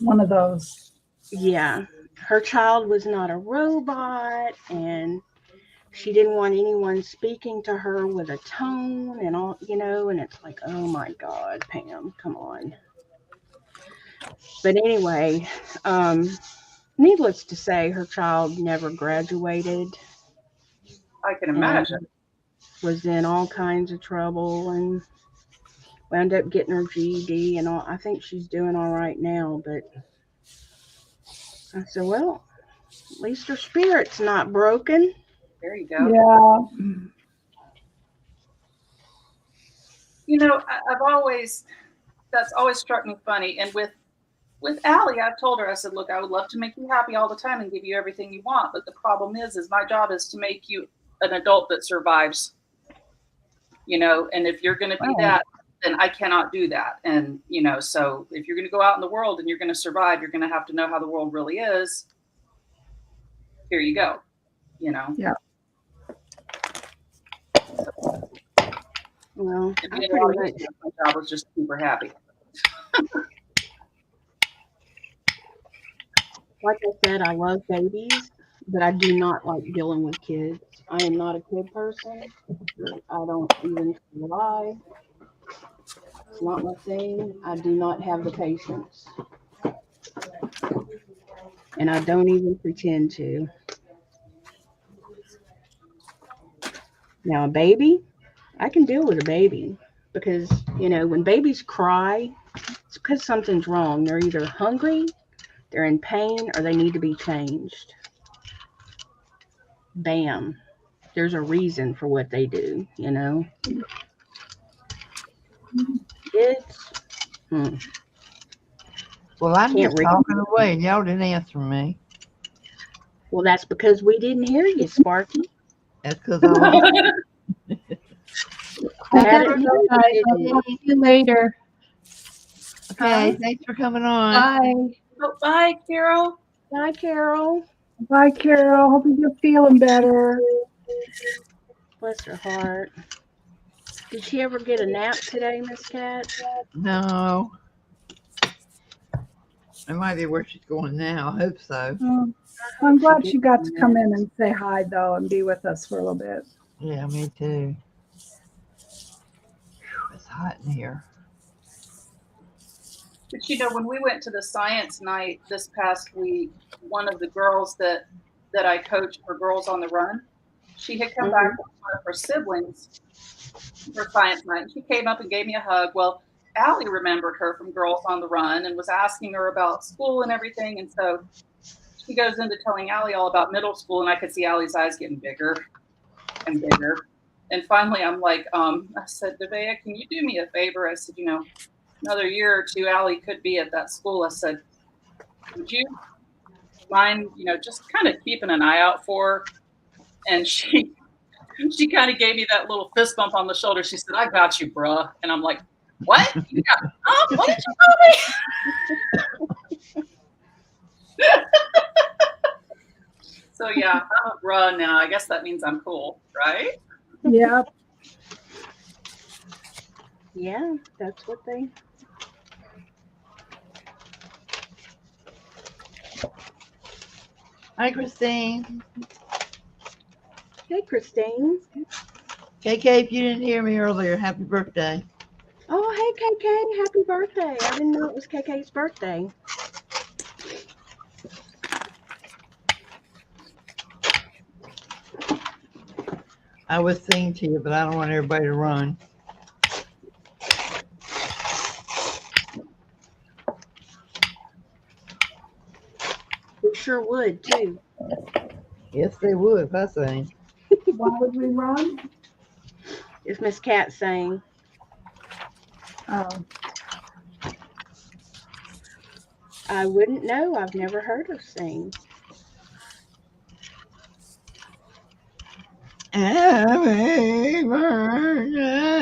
one of those. yeah, her child was not a robot. And she didn't want anyone speaking to her with a tone and all, you know, and it's like, oh my God, Pam, come on. But anyway, needless to say, her child never graduated, I can and imagine. was in all kinds of trouble and wound up getting her GED and all. I think she's doing all right now, but I said, well, at least her spirit's not broken. There you go. Yeah. You know, I've always, that's always struck me funny. And with Allie, I've told her, I said, look, I would love to make you happy all the time and give you everything you want. But the problem is my job is to make you an adult that survives, you know, and if you're going to be that, then I cannot do that. And, you know, so if you're going to go out in the world and you're going to survive, you're going to have to know how the world really is. Here you go, you know. Yeah. Well, And I being pretty out much, here, my job was just super happy. like I said, I love babies, but I do not like dealing with kids. I am not a kid person. I don't even try. It's not my thing. I do not have the patience. And I don't even pretend to. Now, a baby, I can deal with a baby because, you know, when babies cry, it's because something's wrong. They're either hungry, they're in pain, or they need to be changed. Bam. There's a reason for what they do, you know. Kids, Well, I'm can't just read. talking away. And y'all didn't answer me. Well, that's because we didn't hear you, Sparky. That's because I was. I Happy had it muted, birthday. didn't I'll see you later. Okay, Huh? thanks for coming on. Bye. Oh, bye, Carol. Bye, Carol. Bye, Carol. Hope you're feeling better. Bless her heart. Did she ever get a nap today, Miss Cat? No. It might be where she's going now. I hope so. Oh, I'm glad she got to come in and say hi, though, and be with us for a little bit. Yeah, me too. Whew, it's hot in here. But you know, when we went to the science night this past week, one of the girls that I coached for Girls on the Run, she had come back with one of her siblings for science night, and she came up and gave me a hug. Well, Allie remembered her from Girls on the Run and was asking her about school and everything, and so she goes into telling Allie all about middle school, and I could see Allie's eyes getting bigger and bigger. And finally, I'm like, I said, Nevaeh, can you do me a favor? I said, you know, another year or two, Allie could be at that school. I said, would you mind, you know, just kind of keeping an eye out for her? And she kind of gave me that little fist bump on the shoulder. She said, I got you, bruh. And I'm like, what? You got, what did you tell me? So yeah, I'm a bruh now. I guess that means I'm cool, right? Yep. Yeah, that's what they. Hi, Christine. Hey, Christine. KK, if you didn't hear me earlier, happy birthday. Oh, hey, KK. Happy birthday. I didn't know it was KK's birthday. I was singing to you, but I don't want everybody to run. We sure would, too. Yes, they would if I sang. Why would we run? If Miss Cat sang. Oh, I wouldn't know. I've never heard her sing. Happy birthday.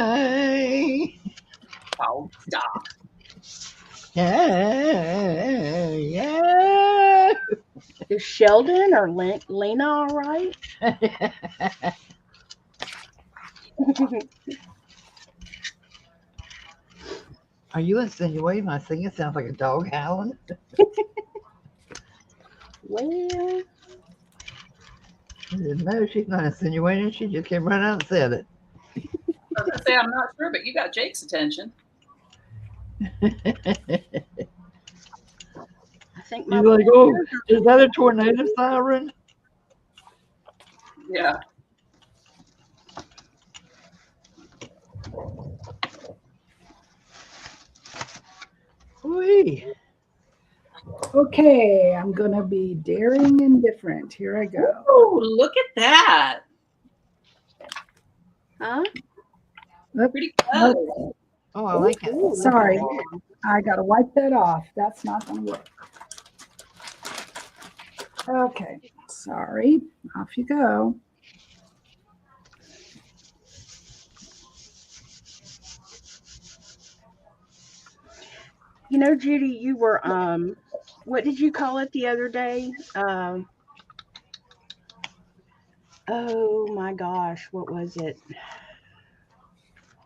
Oh, stop. Yeah. Is Sheldon or Lena all right? Are you insinuating my singing sounds like a dog howling? Well, No, she's not insinuating. She just came right out and said it. I was gonna say I'm not sure, but you got Jake's attention. I think my You're like, oh, is that a tornado siren? Yeah. Whee. Okay, I'm gonna be daring and different. Here I go. Oh, look at that. huh? Pretty close. Oh, I like it. Ooh, Sorry. look at I gotta wipe that off. That's not gonna work. Okay, sorry. Off you go. You know, Judy, you were what did you call it the other day? Oh my gosh, what was it?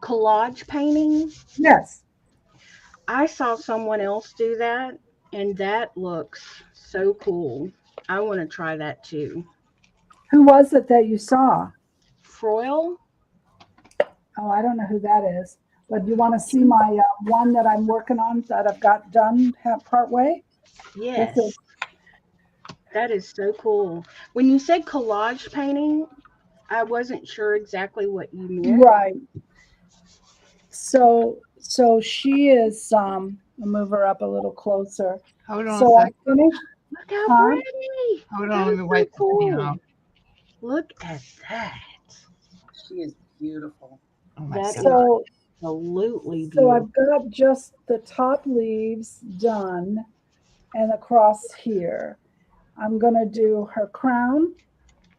Collage painting. Yes. I saw someone else do that, and that looks so cool. I want to try that too. Who was it that you saw? Froil? Oh, I don't know who that is. But you want to see my one that I'm working on that I've got done part way? Yes. This is- That is so cool. When you said collage painting, I wasn't sure exactly what you meant. Right. So she is I'll move her up a little closer. Hold on So a I second. finished. Look how Huh? pretty. Hold That on, let is me so wipe the thing cool. off. Look at that. She is beautiful. Oh my That is God. absolutely So beautiful. I've got just the top leaves done and across here. I'm going to do her crown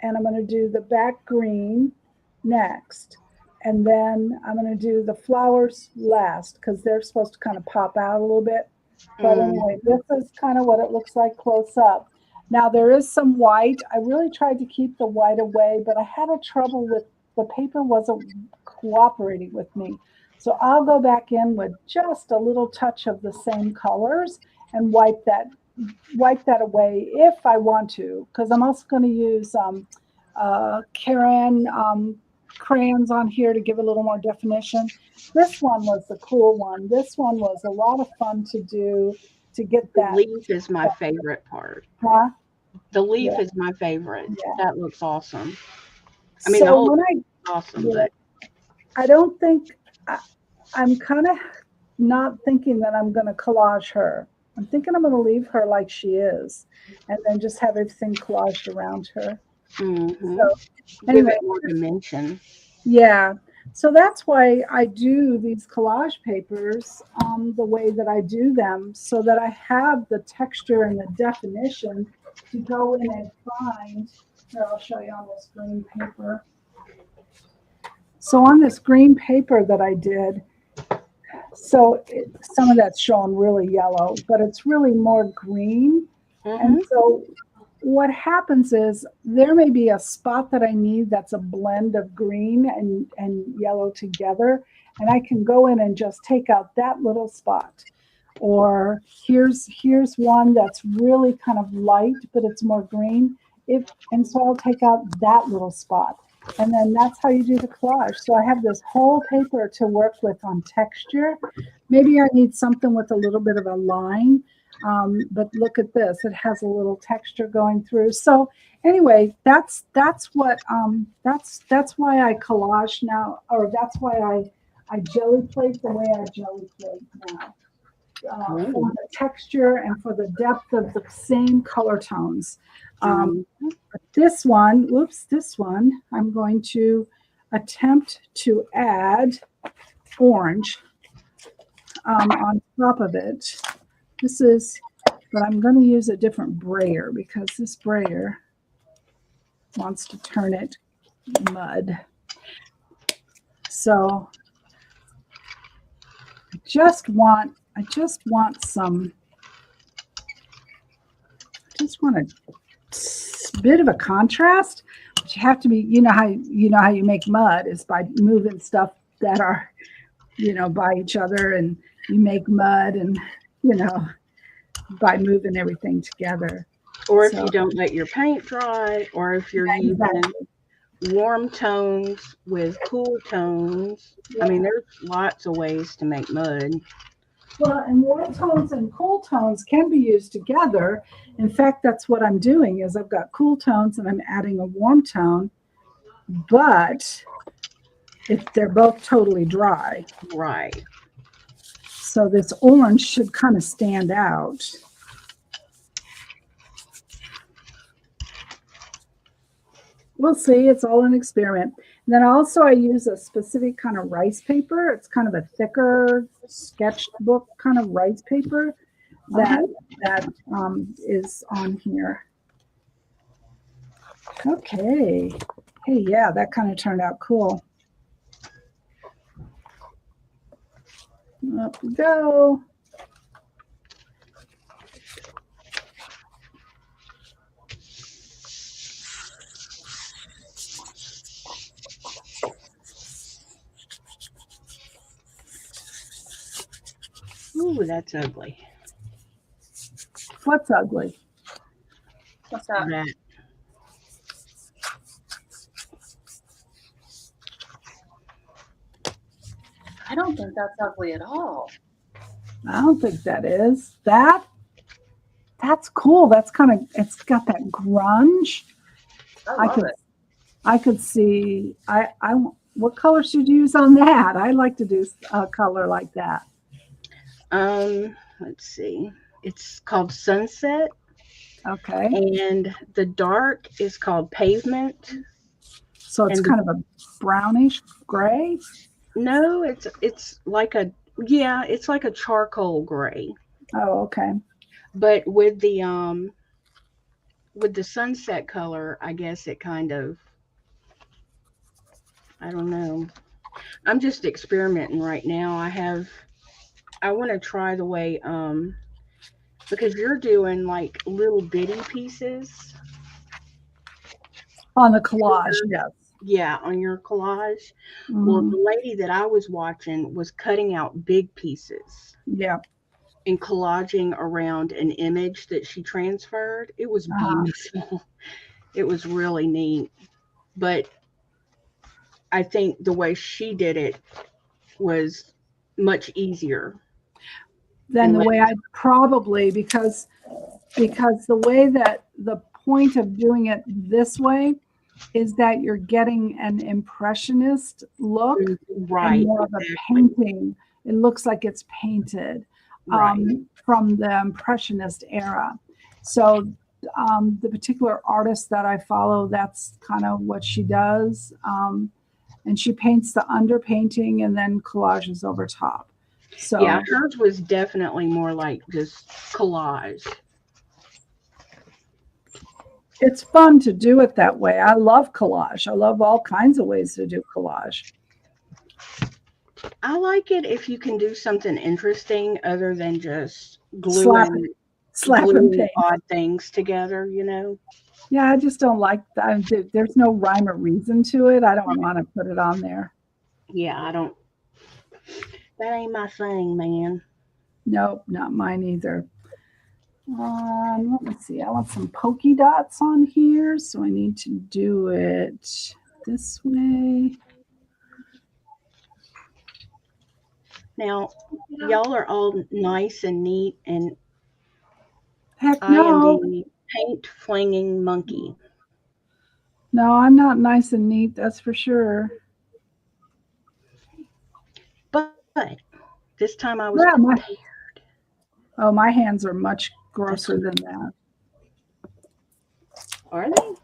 and I'm going to do the back green next. And then I'm going to do the flowers last because they're supposed to kind of pop out a little bit. But anyway, this is kind of what it looks like close up. Now there is some white. I really tried to keep the white away, but I had a trouble with the paper wasn't cooperating with me. So I'll go back in with just a little touch of the same colors and wipe that away if I want to, because I'm also going to use Karen crayons on here to give a little more definition. This one was the cool one. This one was a lot of fun to do to get The that. leaf is my favorite part. Huh? The leaf Yeah. is my favorite. Yeah. That looks awesome. I mean, the So whole when thing is awesome, yeah, but I don't think I'm kind of not thinking that I'm going to collage her. I'm thinking I'm going to leave her like she is, and then just have everything collaged around her. mhm. So Give anyway, it more dimension. yeah. So that's why I do these collage papers the way that I do them, so that I have the texture and the definition to go in and find. Here, I'll show you on this green paper. So on this green paper that I did, so some of that's shown really yellow, but it's really more green. Mhm. And so what happens is there may be a spot that I need that's a blend of green and yellow together. And I can go in and just take out that little spot. Or here's one that's really kind of light, but it's more green. And so I'll take out that little spot. And then that's how you do the collage. So I have this whole paper to work with on texture. Maybe I need something with a little bit of a line. But look at this; it has a little texture going through. So anyway, that's what that's why I collage now, or that's why I jelly plate the way I jelly plate now. For the texture and for the depth of the same color tones. But this one, I'm going to attempt to add orange on top of it. But I'm going to use a different brayer because this brayer wants to turn it mud. So I just want a bit of a contrast, you have to be, how you make mud is by moving stuff that are, by each other, and you make mud, and by moving everything together. Or if So- you don't let your paint dry, or if you're using Exactly. warm tones with cool tones. I mean, there's lots of ways to make mud. Well, and warm tones and cool tones can be used together. In fact, that's what I'm doing is I've got cool tones and I'm adding a warm tone, but if they're both totally dry. Right. So this orange should kind of stand out. We'll see. It's all an experiment. And then also I use a specific kind of rice paper. It's kind of a thicker sketchbook kind of rice paper that is on here. Okay. Hey, yeah, that kind of turned out cool. Up we go. Ooh, that's ugly. What's ugly? What's that? That. I don't think that's ugly at all. I don't think that is. That's cool. That's kind of, it's got that grunge. I love it. I could see, what color should you use on that? I like to do a color like that. Let's see. It's called Sunset, Okay. and the dark is called Pavement. So it's And kind of a brownish gray. No, it's like it's like a charcoal gray. Oh, okay. But with the sunset color, I guess it kind of, I don't know. I'm just experimenting right now. I want to try the way because you're doing like little bitty pieces. On the collage, yes. Yeah, on your collage. Well, Mhm. the lady that I was watching was cutting out big pieces Yeah. and collaging around an image that she transferred. It was beautiful. It was really neat. But I think the way she did it was much easier. Then the And way I probably, because the way that the point of doing it this way is that you're getting an impressionist look Right. and more of a painting. It looks like it's painted Right. from the impressionist era. So the particular artist that I follow, that's kind of what she does. And she paints the underpainting and then collages over top. So Yeah, hers was definitely more like just collage. it's fun to do it that way. I love collage. I love all kinds of ways to do collage. I like it if you can do something interesting other than just gluing Slap and paint. odd things together, you know? Yeah, I just don't like that. There's no rhyme or reason to it. I don't want to put it on there. Yeah, I don't. That ain't my thing, man. Nope, not mine either. Let me see. I want some polka dots on here, so I need to do it this way. Now, y'all are all nice and neat, and Heck I am no. the paint flinging monkey. No, I'm not nice and neat, that's for sure. But this time I was Yeah, prepared. my hands are much grosser than that. Are they?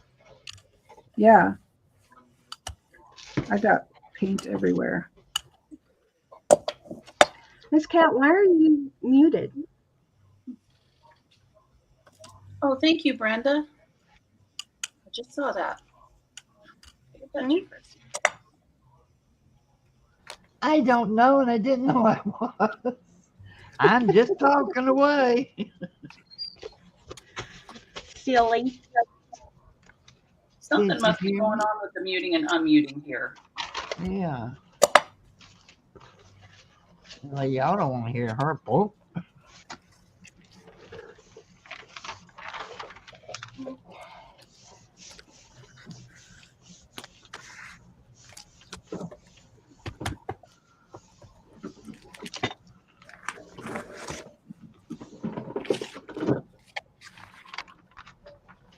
Yeah. I got paint everywhere. Miss Cat, why are you muted? Oh, thank you, Brenda. I just saw that. I don't know, and I didn't know I was. I'm just talking away. Silly. Something Did you must be hear going me? on with the muting and unmuting here. Yeah. Well, y'all don't want to hear her book.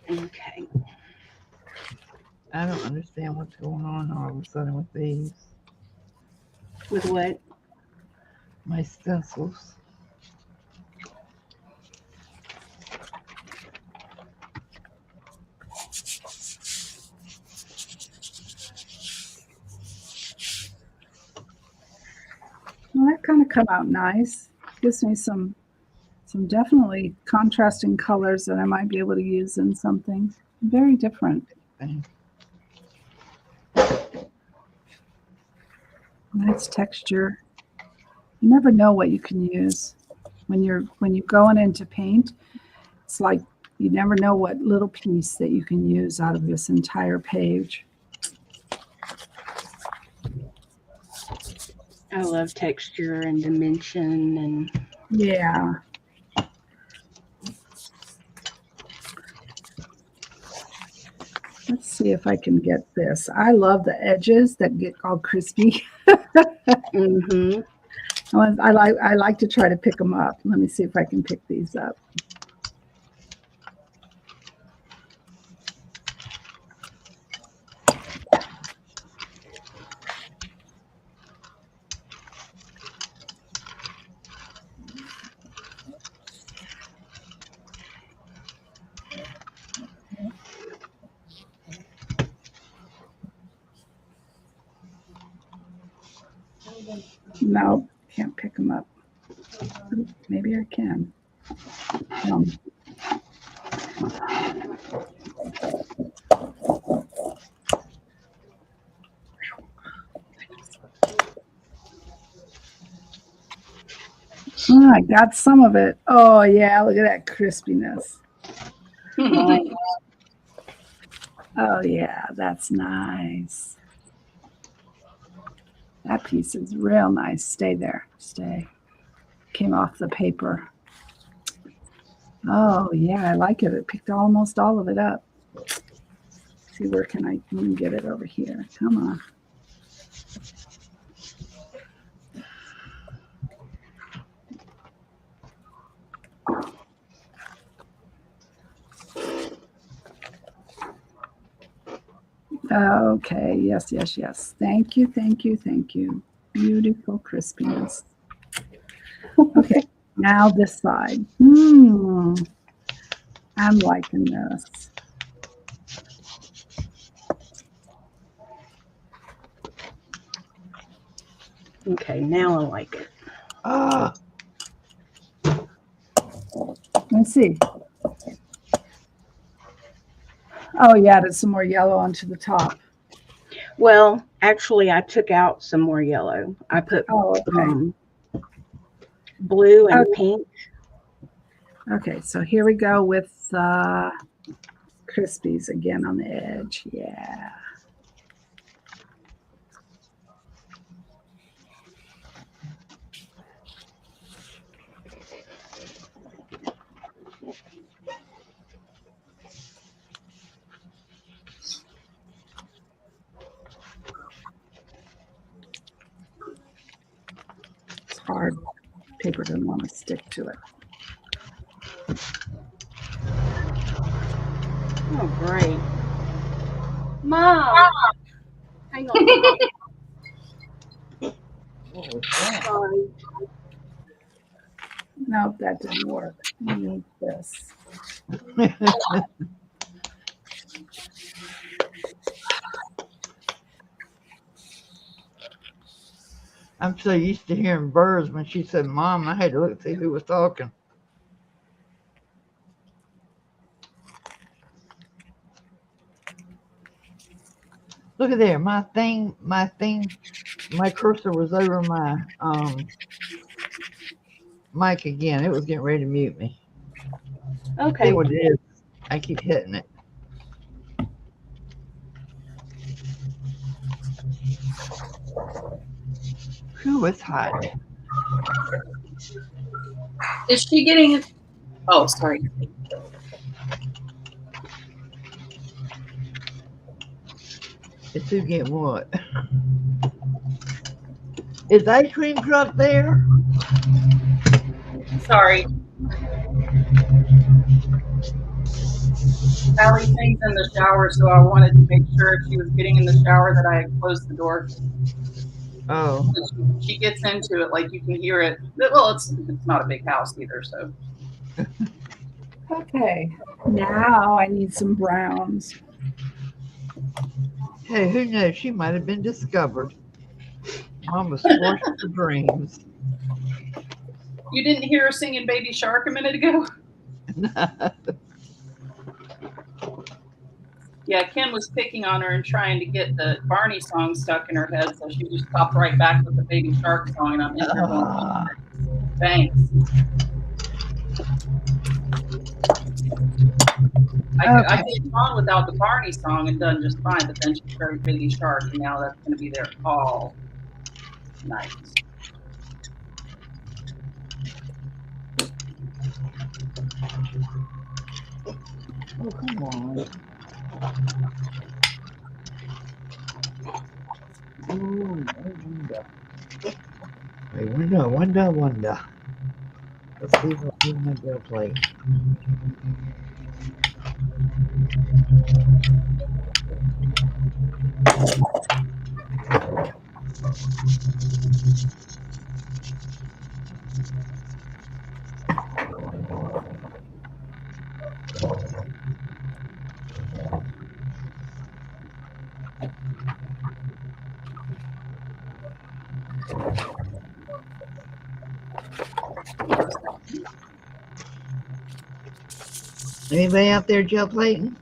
Okay. I don't understand what's going on all of a sudden with these. With what? My stencils. Well, that kind of come out nice. Gives me some definitely contrasting colors that I might be able to use in something very different. Thing. Nice texture. You never know what you can use when you're going into paint. It's like you never know what little piece that you can use out of this entire page. I love texture and dimension and Yeah. Let's see if I can get this. I love the edges that get all crispy. mm-hmm. I like to try to pick them up. Let me see if I can pick these up. No, can't pick them up. Maybe I can. Oh, I got some of it. Oh yeah, look at that crispiness. Oh yeah, that's nice. That piece is real nice. Stay there. Stay. Came off the paper. Oh yeah, I like it. It picked almost all of it up. See, where can I get it over here? Come on. Okay, yes, yes, yes. Thank you, thank you, thank you. Beautiful crispiness. Okay, now this side. I'm liking this. Okay, now I like it. Ah, Let's see. Oh, you added some more yellow onto the top. Well, actually, I took out some more yellow. I put Oh, okay. Blue and Okay. pink. Okay, so here we go with crispies again on the edge. Yeah. It's hard. Paper doesn't want to stick to it. Oh, great. Mom! Hang on. what was that? Sorry. Nope, that didn't work. We need this. I'm so used to hearing birds. When she said "Mom," I had to look to see who was talking. Look at there, my cursor was over my mic again. It was getting ready to mute me. See Okay. what it is? I keep hitting it. Whew, it's hot. Is she getting? Oh, sorry. It's who get what? Is the ice cream truck there? Sorry. Allie thing's in the shower, so I wanted to make sure if she was getting in the shower that I had closed the door. Oh, She gets into it, like you can hear it. Well, it's not a big house either, so. Okay, now I need some browns. hey, who knows? She might have been discovered. Mama squashed her dreams. You didn't hear her singing Baby Shark a minute ago? Yeah, Ken was picking on her and trying to get the Barney song stuck in her head, so she just popped right back with the Baby Shark song, and I'm in here going, thanks. I did on without the Barney song and done just fine, but then she started Baby Shark, and now that's going to be there all night. Oh, come on. Ooh, wonder. Let's see what's in my bill plate. Anybody out there gel plating?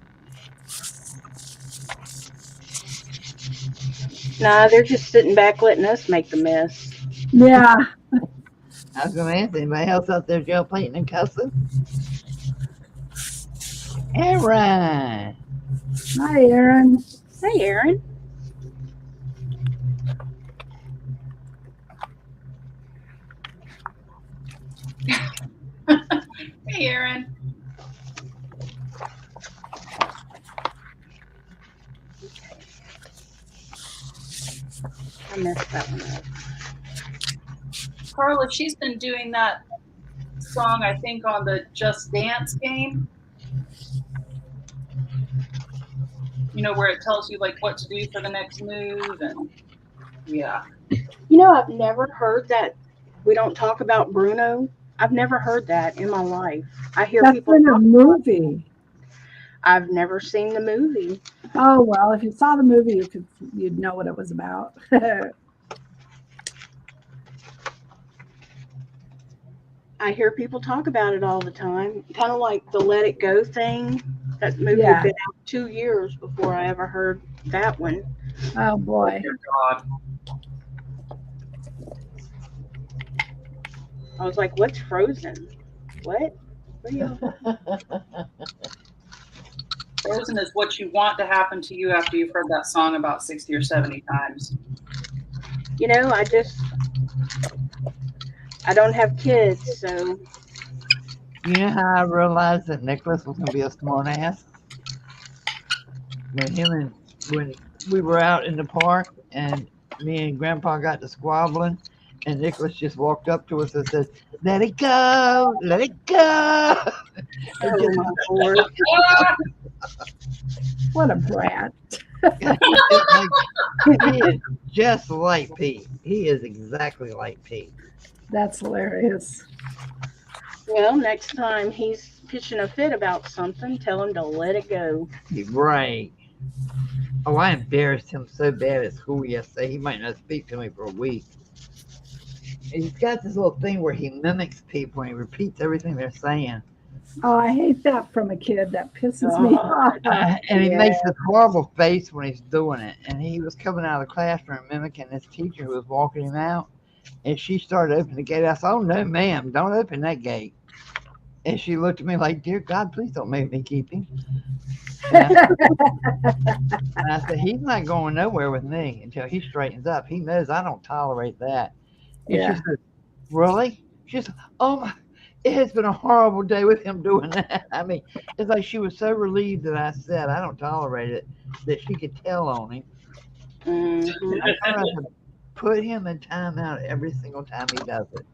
Nah, they're just sitting back letting us make the mess. Yeah. I was gonna ask anybody else out there gel plating and cussing. Aaron. Hi, Aaron. Hey, Aaron. Hey, Aaron. I messed that one up. Carla, she's been doing that song, I think, on the Just Dance game. You know, where it tells you like what to do for the next move, and yeah. You know, I've never heard that. We don't talk about Bruno. I've never heard that in my life. I hear That's people. in a movie. I've never seen the movie. Oh well, if you saw the movie, you'd know what it was about. I hear people talk about it all the time. Kind of like the Let It Go thing. That movie Yeah. had been out 2 years before I ever heard that one. Oh boy. Dear God. I was like, what's Frozen? What? What are you? Frozen is what you want to happen to you after you've heard that song about 60 or 70 times. You know, I don't have kids, so. You know how I realized that Nicholas was gonna be a smart ass? When we were out in the park and me and Grandpa got to squabbling, and Nicholas just walked up to us and said, "Let it go, let it go." Oh my Lord. What a brat. He is just like Pete. He is exactly like Pete. That's hilarious. Well, next time he's pitching a fit about something, tell him to let it go. Right. Oh, I embarrassed him so bad at school yesterday. He might not speak to me for a week. He's got this little thing where he mimics people and he repeats everything they're saying. Oh, I hate that from a kid. That pisses me off. And he Yeah. makes this horrible face when he's doing it. And he was coming out of the classroom mimicking this teacher who was walking him out. And she started opening the gate. I said, "Oh, no, ma'am, don't open that gate." And she looked at me like, "Dear God, please don't make me keep him." And I said, "He's not going nowhere with me until he straightens up. He knows I don't tolerate that." And she Yeah. said, really? She said, oh my, it has been a horrible day with him doing that. I mean, it's like she was so relieved that I said I don't tolerate it, that she could tell on him. Hmm. I told her I said, put him in timeout every single time he does it.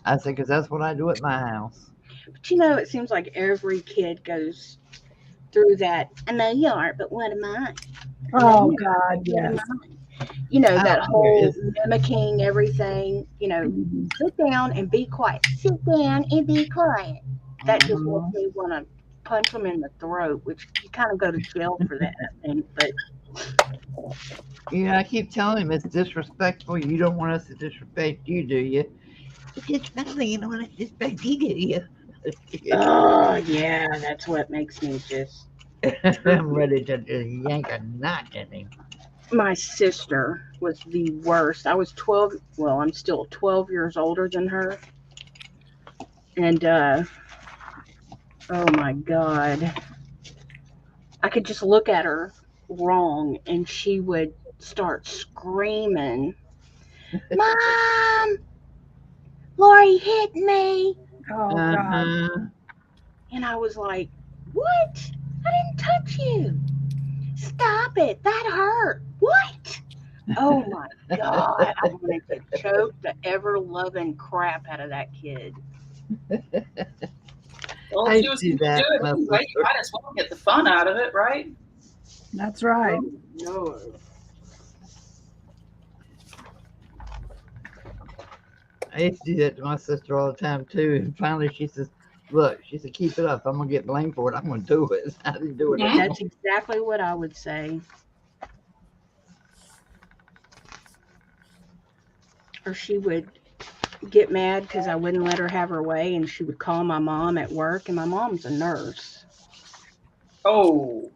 I said, because that's what I do at my house. But you know, it seems like every kid goes through that. I know you aren't, but what am I? I know Oh you God, aren't, but what am yes. I? You know, I that don't care. whole It's, mimicking everything, you know, Mhm. sit down and be quiet. Sit down and be quiet. That just makes me want to punch them in the throat, which you kind of go to jail for that, I think. But yeah, I keep telling him it's disrespectful. You don't want us to disrespect you, do you? It's disrespectful. You don't want us to disrespect you, do you? oh yeah, that's what makes me just. I'm ready to just yank a knot in him. My sister was the worst. I was 12. Well, I'm still 12 years older than her, and oh my god, I could just look at her wrong, and she would start screaming, "Mom, Lori hit me!" Oh God. Uh-huh. And I was like, "What? I didn't touch you. Stop it. That hurt. What?" Oh my God. I wanted to choke the ever loving crap out of that kid. Well, if I she was do going to do that, it my anyway, you sister. might as well get the fun out of it, right? That's right. Oh no. I used to do that to my sister all the time too. And finally she says, look, she said, keep it up. If I'm gonna get blamed for it, I'm gonna do it. I didn't do it Mhm. anymore. That's exactly what I would say. Or she would get mad because I wouldn't let her have her way, and she would call my mom at work, and my mom's a nurse. Oh,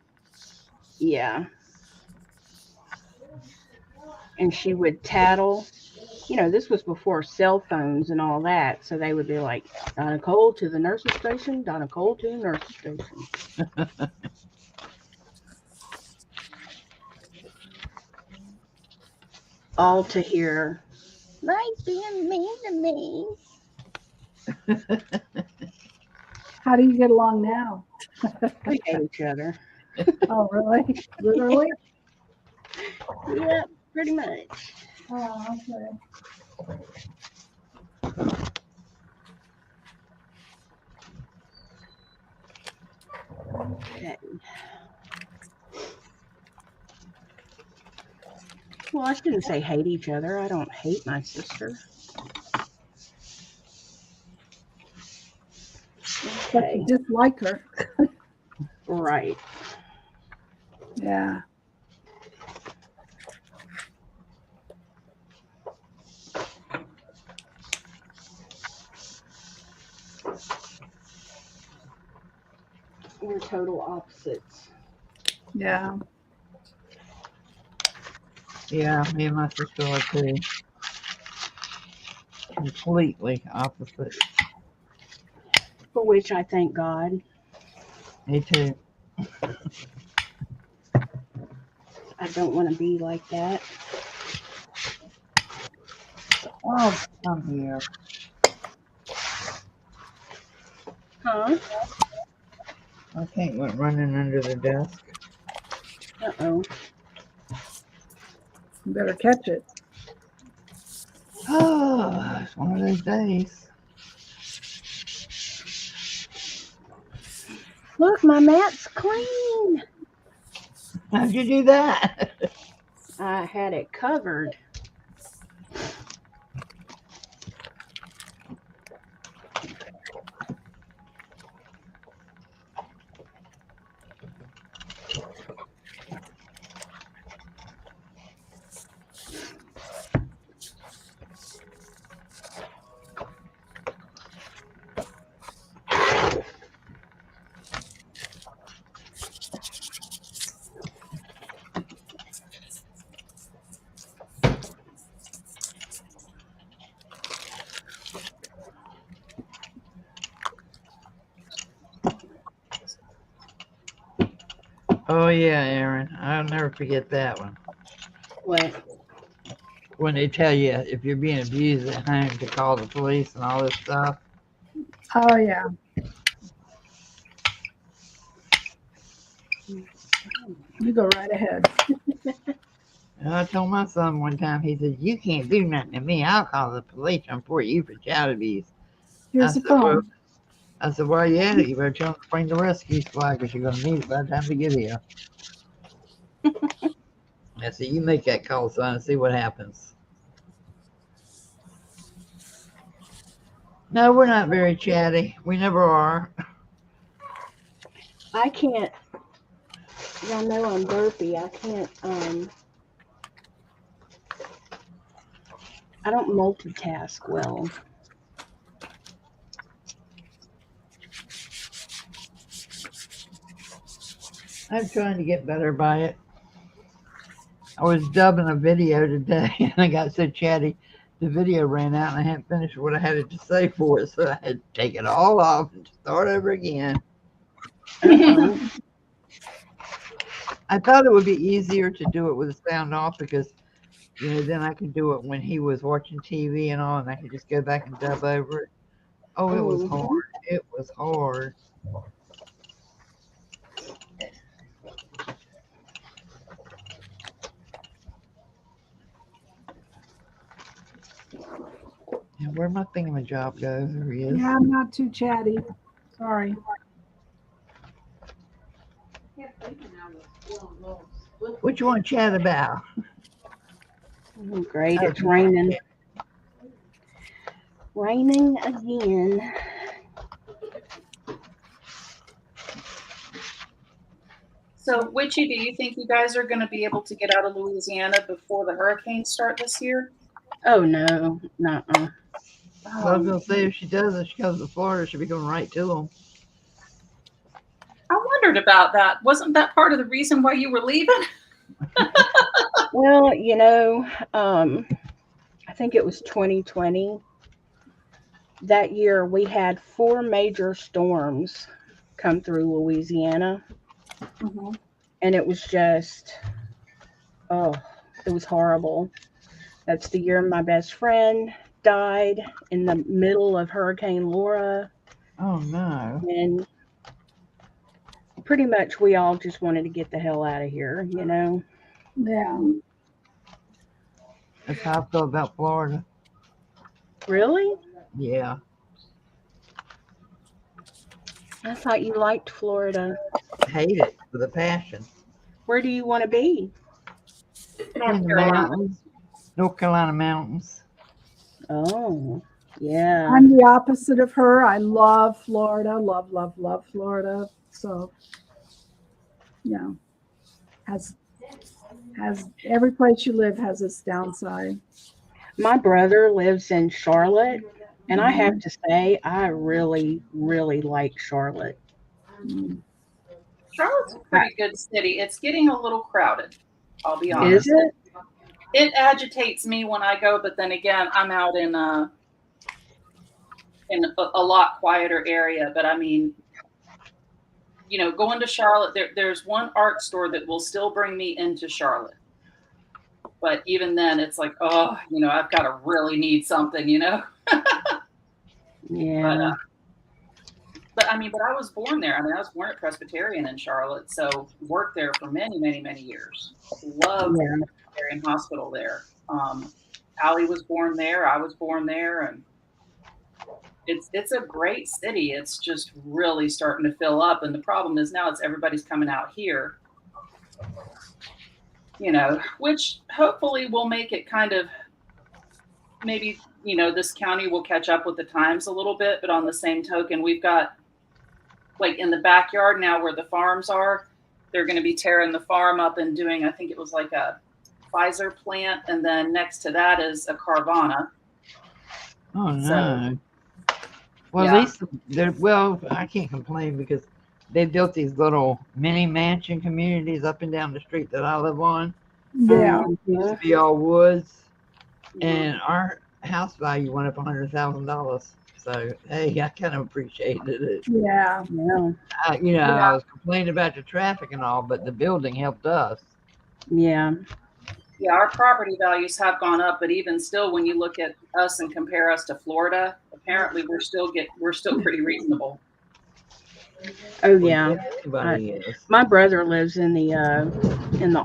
Yeah. And she would tattle. You know, this was before cell phones and all that. So they would be like, Donna Cole to the nurse's station, Donna Cole to the nurse's station. All to hear, like being mean to me. How do you get along now? We hate each other. Oh, really? Literally? Yeah, pretty much. Oh, okay. Okay. Well, I shouldn't say hate each other. I don't hate my sister. But Okay. you dislike her. Right. Yeah. We're total opposites. Yeah. Yeah, me and my sister are too. Completely opposite. For which I thank God. Me too. I don't want to be like that. Oh, come here. Huh? I think went running under the desk. Uh-oh. You better catch it. Oh, it's one of those days. Look, my mat's clean. How'd you do that? I had it covered. Oh yeah, Aaron. I'll never forget that one. What? when they tell you if you're being abused at home to call the police and all this stuff. Oh, yeah. You go right ahead. And I told my son one time, he said, "You can't do nothing to me. I'll call the police and report you for child abuse." Here's the phone. I said, "Well, yeah, you better tell them to bring the rescue squad because you're going to need it by the time we get here." I said, "You make that call, son, and see what happens." No, we're not very chatty. We never are. I can't. Y'all know I'm burpy. I can't. I don't multitask well. I'm trying to get better by it. I was dubbing a video today and I got so chatty, the video ran out and I hadn't finished what I had it to say for it. So I had to take it all off and start over again. Uh-oh. I thought it would be easier to do it with the sound off because, you know, then I could do it when he was watching TV and all, and I could just go back and dub over it. Oh, it was Mhm. hard. It was hard. And where'd my thingamajig go? There he is. Yeah, I'm not too chatty. Sorry. What you want to chat about? Oh, great, it's raining. Raining again. So, Witchy, do you think you guys are going to be able to get out of Louisiana before the hurricanes start this year? Oh no, nuh-uh. I was going to say, if she does it, she comes to Florida, she'll be going right to them. I wondered about that. Wasn't that part of the reason why you were leaving? Well, you know, I think it was 2020. That year we had 4 major storms come through Louisiana, Mm-hmm. and it was just, oh, it was horrible. That's the year my best friend died in the middle of Hurricane Laura, Oh, no. and pretty much we all just wanted to get the hell out of here, you know. Yeah. That's how I feel about Florida. Really? Yeah. I thought you liked Florida. Hate it with a passion. Where do you want to be? In the mountains. North Carolina mountains. Oh, yeah. I'm the opposite of her. I love Florida. Love, love, love Florida. So, yeah. Has every place you live has its downside. My brother lives in Charlotte, and I have to say, I really, really like Charlotte. Mm. Charlotte's a pretty good city. It's getting a little crowded, I'll be honest. Is it? It agitates me when I go, but then again, I'm out in a lot quieter area. But I mean, you know, going to Charlotte, there's one art store that will still bring me into Charlotte. But even then, it's like, oh, you know, I've got to really need something, you know. Yeah. But I mean, but I was born there. I mean, I was born at Presbyterian in Charlotte, so worked there for many, many, many years. Loved the Presbyterian Hospital there. Allie was born there. I was born there, and it's a great city. It's just really starting to fill up, and the problem is now everybody's coming out here. You know, which hopefully will make it kind of maybe, you know, this county will catch up with the times a little bit. But on the same token, we've got, like, in the backyard now where the farms are, they're going to be tearing the farm up and doing, I think it was like a Pfizer plant. And then next to that is a Carvana. Oh, no. So, Well, yeah. at least well, I can't complain because they built these little mini mansion communities up and down the street that I live on. Yeah. Used to be all woods, and our house value went up $100,000. So hey, I kind of appreciated it. Yeah. Yeah. You know, I was complaining about the traffic and all, but the building helped us. Yeah. Yeah, our property values have gone up, but even still, when you look at us and compare us to Florida, apparently we're still pretty reasonable. Oh Well, yeah. everybody is. My brother lives in the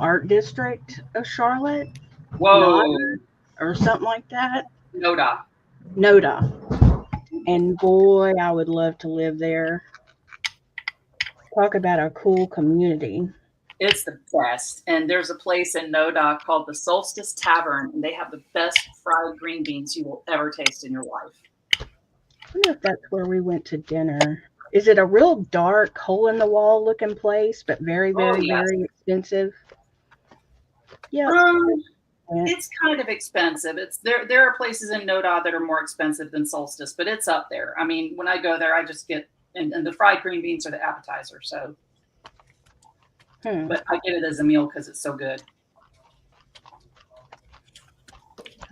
art district of Charlotte, Whoa, or something like that. Noda. Noda. And boy, I would love to live there. Talk about a cool community. It's the best. And there's a place in Noda called the Solstice Tavern, and they have the best fried green beans you will ever taste in your life. I wonder if that's where we went to dinner. Is it a real dark, hole in the wall looking place, but very, very, Oh, yes. very expensive? Yeah. It's kind of expensive. It's there are places in Noda that are more expensive than Solstice, but it's up there. I mean, when I go there, I just get and the fried green beans are the appetizer. So, but I get it as a meal because it's so good.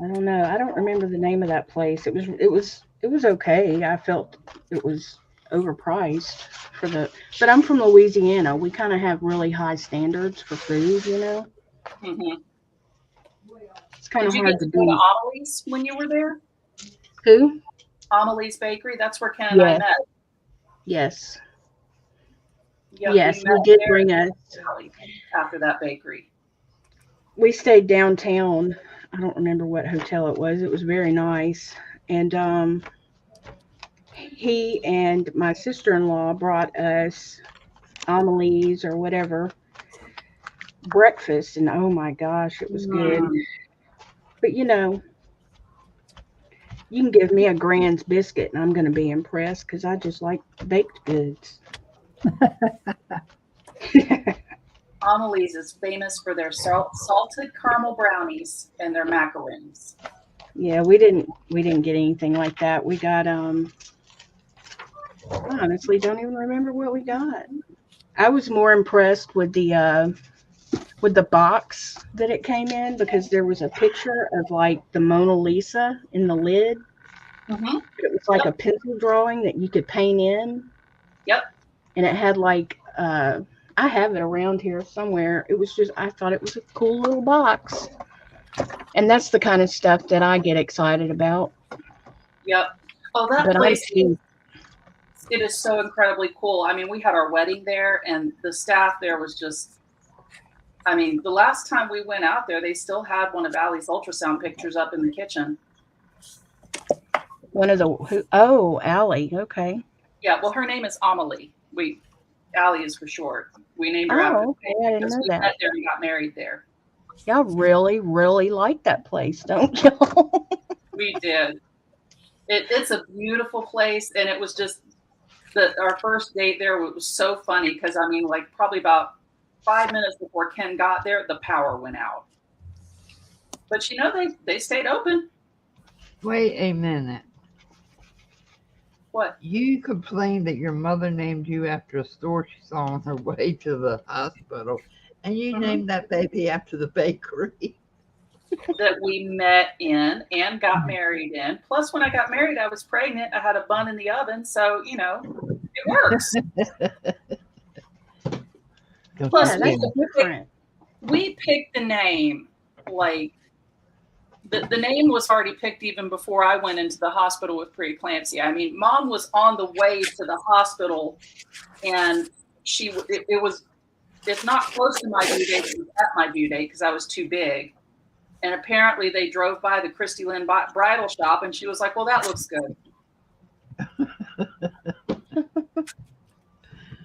I don't know. I don't remember the name of that place. It was okay. I felt it was overpriced for the. But I'm from Louisiana. We kind of have really high standards for food. Mm-hmm. It's kind of Did you hard get to to go to beat. Amelie's when you were there? Who? Amelie's Bakery. That's where Ken and I met. Yes. Yep, Yes, we met we did there bring us. after that bakery. We stayed downtown. I don't remember what hotel it was. It was very nice. And he and my sister-in-law brought us Amelie's or whatever breakfast, and oh my gosh, it was good. But you can give me a Grand's biscuit and I'm going to be impressed because I just like baked goods. Amelie's is famous for their salted caramel brownies and their macaroons. Yeah, we didn't get anything like that. We got I honestly don't even remember what we got. I was more impressed with the box that it came in because there was a picture of like the Mona Lisa in the lid. Mm-hmm. It was like a pencil drawing that you could paint in. Yep. And it had like I have it around here somewhere. I thought it was a cool little box. And that's the kind of stuff that I get excited about. Yep. Oh, that But place, it is so incredibly cool. I mean, we had our wedding there, and the staff there was just, I mean, the last time we went out there, they still had one of Allie's ultrasound pictures up in the kitchen. One of the, oh, Allie, okay. Yeah, well, her name is Amelie. Allie is for short. We named her after okay, I didn't know we that. met there and got married there. Y'all really, really like that place, don't y'all? We did. It's a beautiful place, and it was just our first date there was so funny because I mean, like probably about 5 minutes before Ken got there, the power went out. But they stayed open. Wait a minute. What? You complained that your mother named you after a store she saw on her way to the hospital, and you named that baby after the bakery. That we met in and got married in. Plus, when I got married, I was pregnant. I had a bun in the oven, so it works. Plus, we picked the name like the name was already picked even before I went into the hospital with preeclampsia. I mean, Mom was on the way to the hospital, and it was, if not close to my due date, it was at my due date because I was too big. And apparently they drove by the Christy Lynn bridal shop, and she was like, well, that looks good.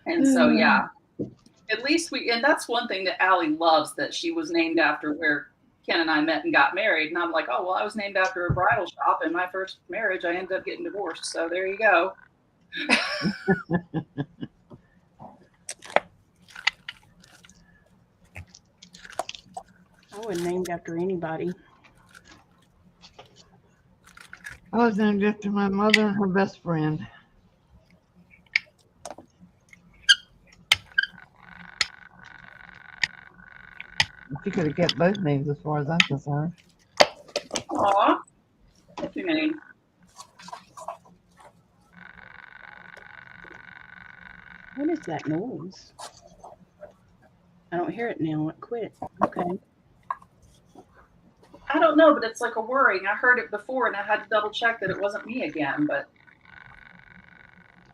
And so, yeah, at least and that's one thing that Allie loves, that she was named after where Ken and I met and got married. And I'm like, oh, well, I was named after a bridal shop. In my first marriage, I ended up getting divorced. So there you go. I wasn't named after anybody. I was named after my mother and her best friend. She could have kept both names as far as I'm concerned. Aw. What's your name? What is that noise? I don't hear it now. It quit. Okay. I don't know, but it's like a worrying. I heard it before and I had to double check that it wasn't me again, but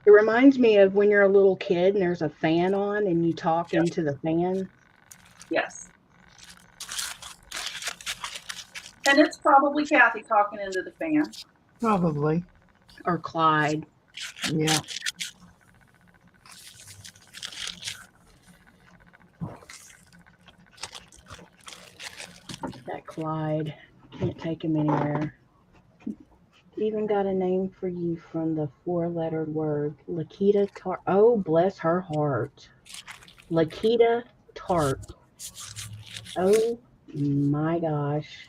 It reminds me of when you're a little kid and there's a fan on and you talk into the fan. yes. And it's probably Kathy talking into the fan. Probably. Or Clyde. Yeah. That Clyde. Can't take him anywhere. Even got a name for you from the 4-lettered word. Lakita Tart. Oh, bless her heart. Lakita Tart. Oh my gosh.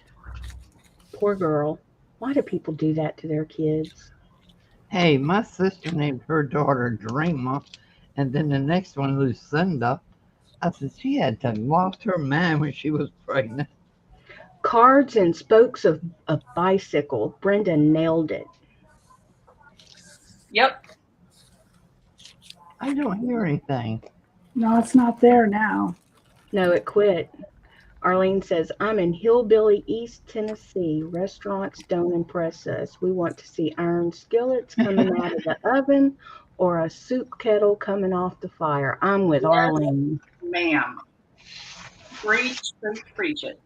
Poor girl. Why do people do that to their kids? Hey, my sister named her daughter Dreamer, and then the next one Lucinda. I said she had to lost her mind when she was pregnant. Cards and spokes of a bicycle. Brenda nailed it. Yep. I don't hear anything. No, it's not there now. No, it quit. Arlene says, I'm in hillbilly East Tennessee. Restaurants don't impress us. We want to see iron skillets coming out of the oven or a soup kettle coming off the fire. I'm with Yes. Arlene. Ma'am. Preach, preach, preach it.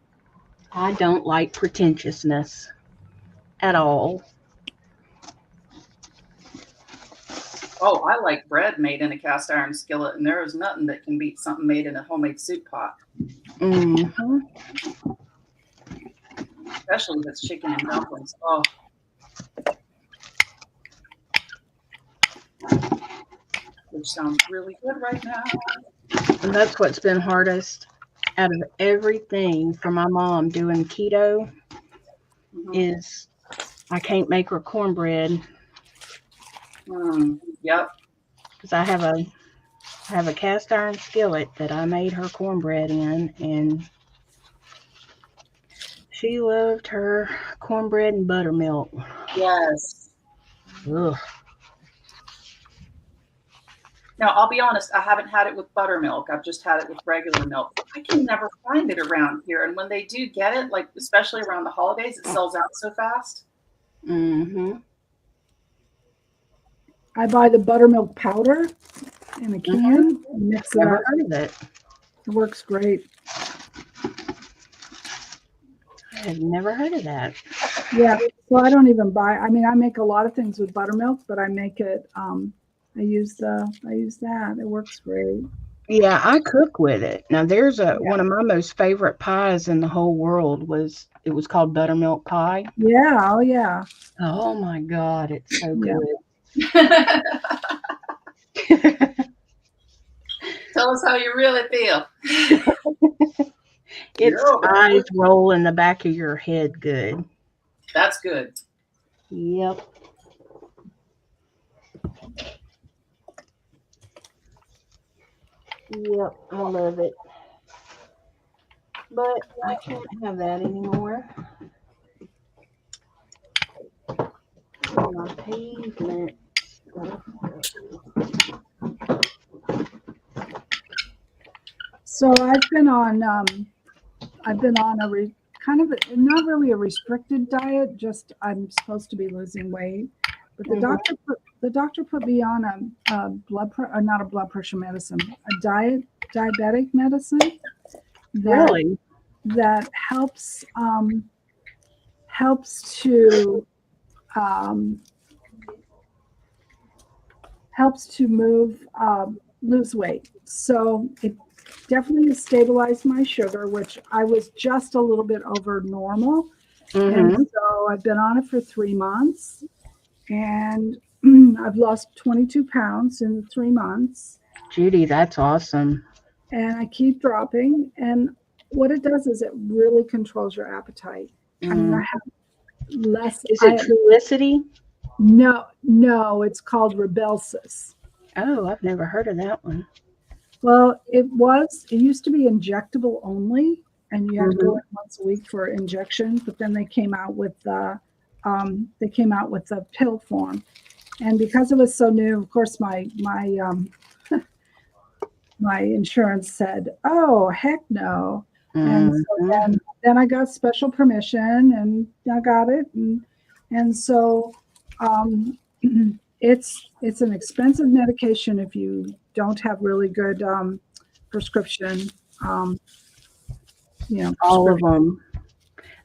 I don't like pretentiousness at all. Oh, I like bread made in a cast iron skillet, and there is nothing that can beat something made in a homemade soup pot, Mm-hmm. especially if it's chicken and dumplings. Oh, which sounds really good right now. And that's what's been hardest out of everything for my mom doing keto is I can't make her cornbread Yep. because I have a cast iron skillet that I made her cornbread in, and she loved her cornbread and buttermilk. Yes. Ugh. Now, I'll be honest, I haven't had it with buttermilk. I've just had it with regular milk. I can never find it around here. And when they do get it, like especially around the holidays, it sells out so fast. Mm-hmm. I buy the buttermilk powder in a can and mix it Never up. heard of it. It works great. I have never heard of that. Yeah, so I don't even buy. I mean, I make a lot of things with buttermilk, but I make it. I use that. It works great. Yeah, I cook with it. Now there's one of my most favorite pies in the whole world was called buttermilk pie. Yeah. Oh yeah. Oh my God, it's so Yeah. good. Tell us how you really feel. It's Yeah. eyes roll in the back of your head good. That's good. Yep. Yep, I love it. But I can't have that anymore. My pavement. So I've been on a kind of not really a restricted diet. Just I'm supposed to be losing weight, but the doctor put me on a not a blood pressure medicine, a diabetic medicine that helps to lose weight. So it definitely has stabilized my sugar, which I was just a little bit over normal. And so I've been on it for 3 months, and I've lost 22 pounds in 3 months. Judy, that's awesome. And I keep dropping. And what it does is it really controls your appetite. I mean, I have less. Is it Trulicity? No, it's called Rybelsus. Oh, I've never heard of that one. Well, it used to be injectable only, and you had to go in once a week for injection. But then they came out with the pill form, and because it was so new, of course, my my insurance said, "Oh, heck no." And so then I got special permission and I got it. And so it's an expensive medication if you don't have really good prescription. All of them.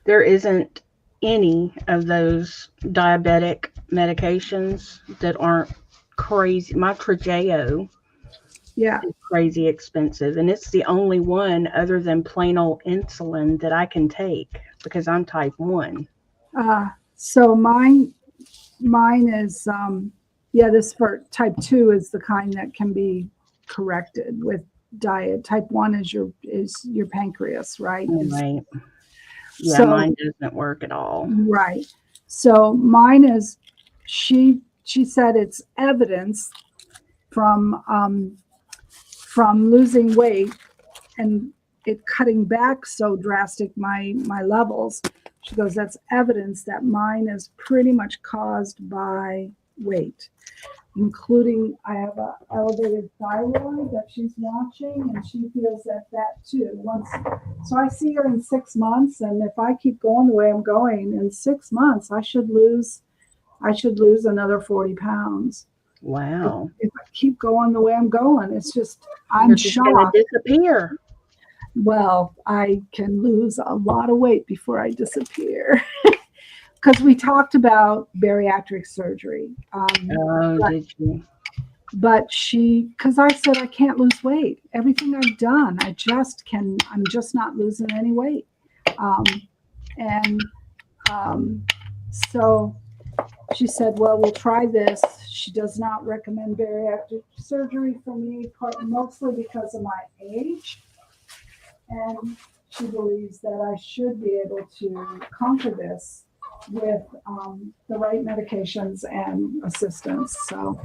There isn't any of those diabetic medications that aren't crazy. My Trajeo Yeah. is crazy expensive, and it's the only one other than plain old insulin that I can take because I'm type 1. So mine is this for type 2 is the kind that can be corrected with diet. Type 1 is your pancreas, right? Right. Yeah, So, mine doesn't work at all. right. So mine is she said it's evidence from losing weight and it cutting back so drastic my levels. She goes, that's evidence that mine is pretty much caused by weight, including I have a elevated thyroid that she's watching, and she feels that too. So I see her in 6 months, and if I keep going the way I'm going, in 6 months I should lose another 40 pounds. Wow. If I keep going the way I'm going, it's just You're just gonna shocked. disappear. Well, I can lose a lot of weight before I disappear. Because we talked about bariatric surgery. Did you? But because I said I can't lose weight. Everything I've done, I'm just not losing any weight. So she said, well, we'll try this. She does not recommend bariatric surgery for me, mostly because of my age. And she believes that I should be able to conquer this with the right medications and assistance. So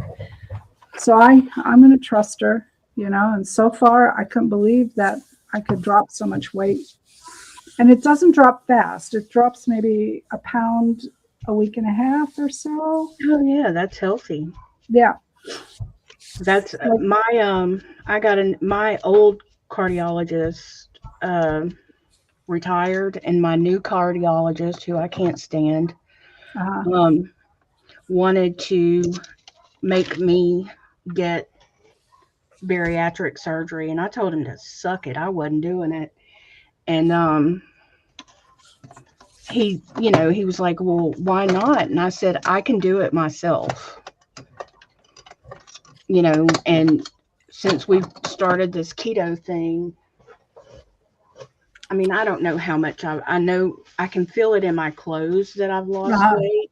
I'm going to trust her, and so far I couldn't believe that I could drop so much weight. And it doesn't drop fast. It drops maybe a pound a week and a half or so. Oh yeah, that's healthy. Yeah. That's my old cardiologist retired, and my new cardiologist, who I can't stand, wanted to make me get bariatric surgery, and I told him to suck it. I wasn't doing it. And he was like, well, why not? And I said, I can do it myself. And since we've started this keto thing, I mean, I don't know how much I know I can feel it in my clothes that I've lost weight,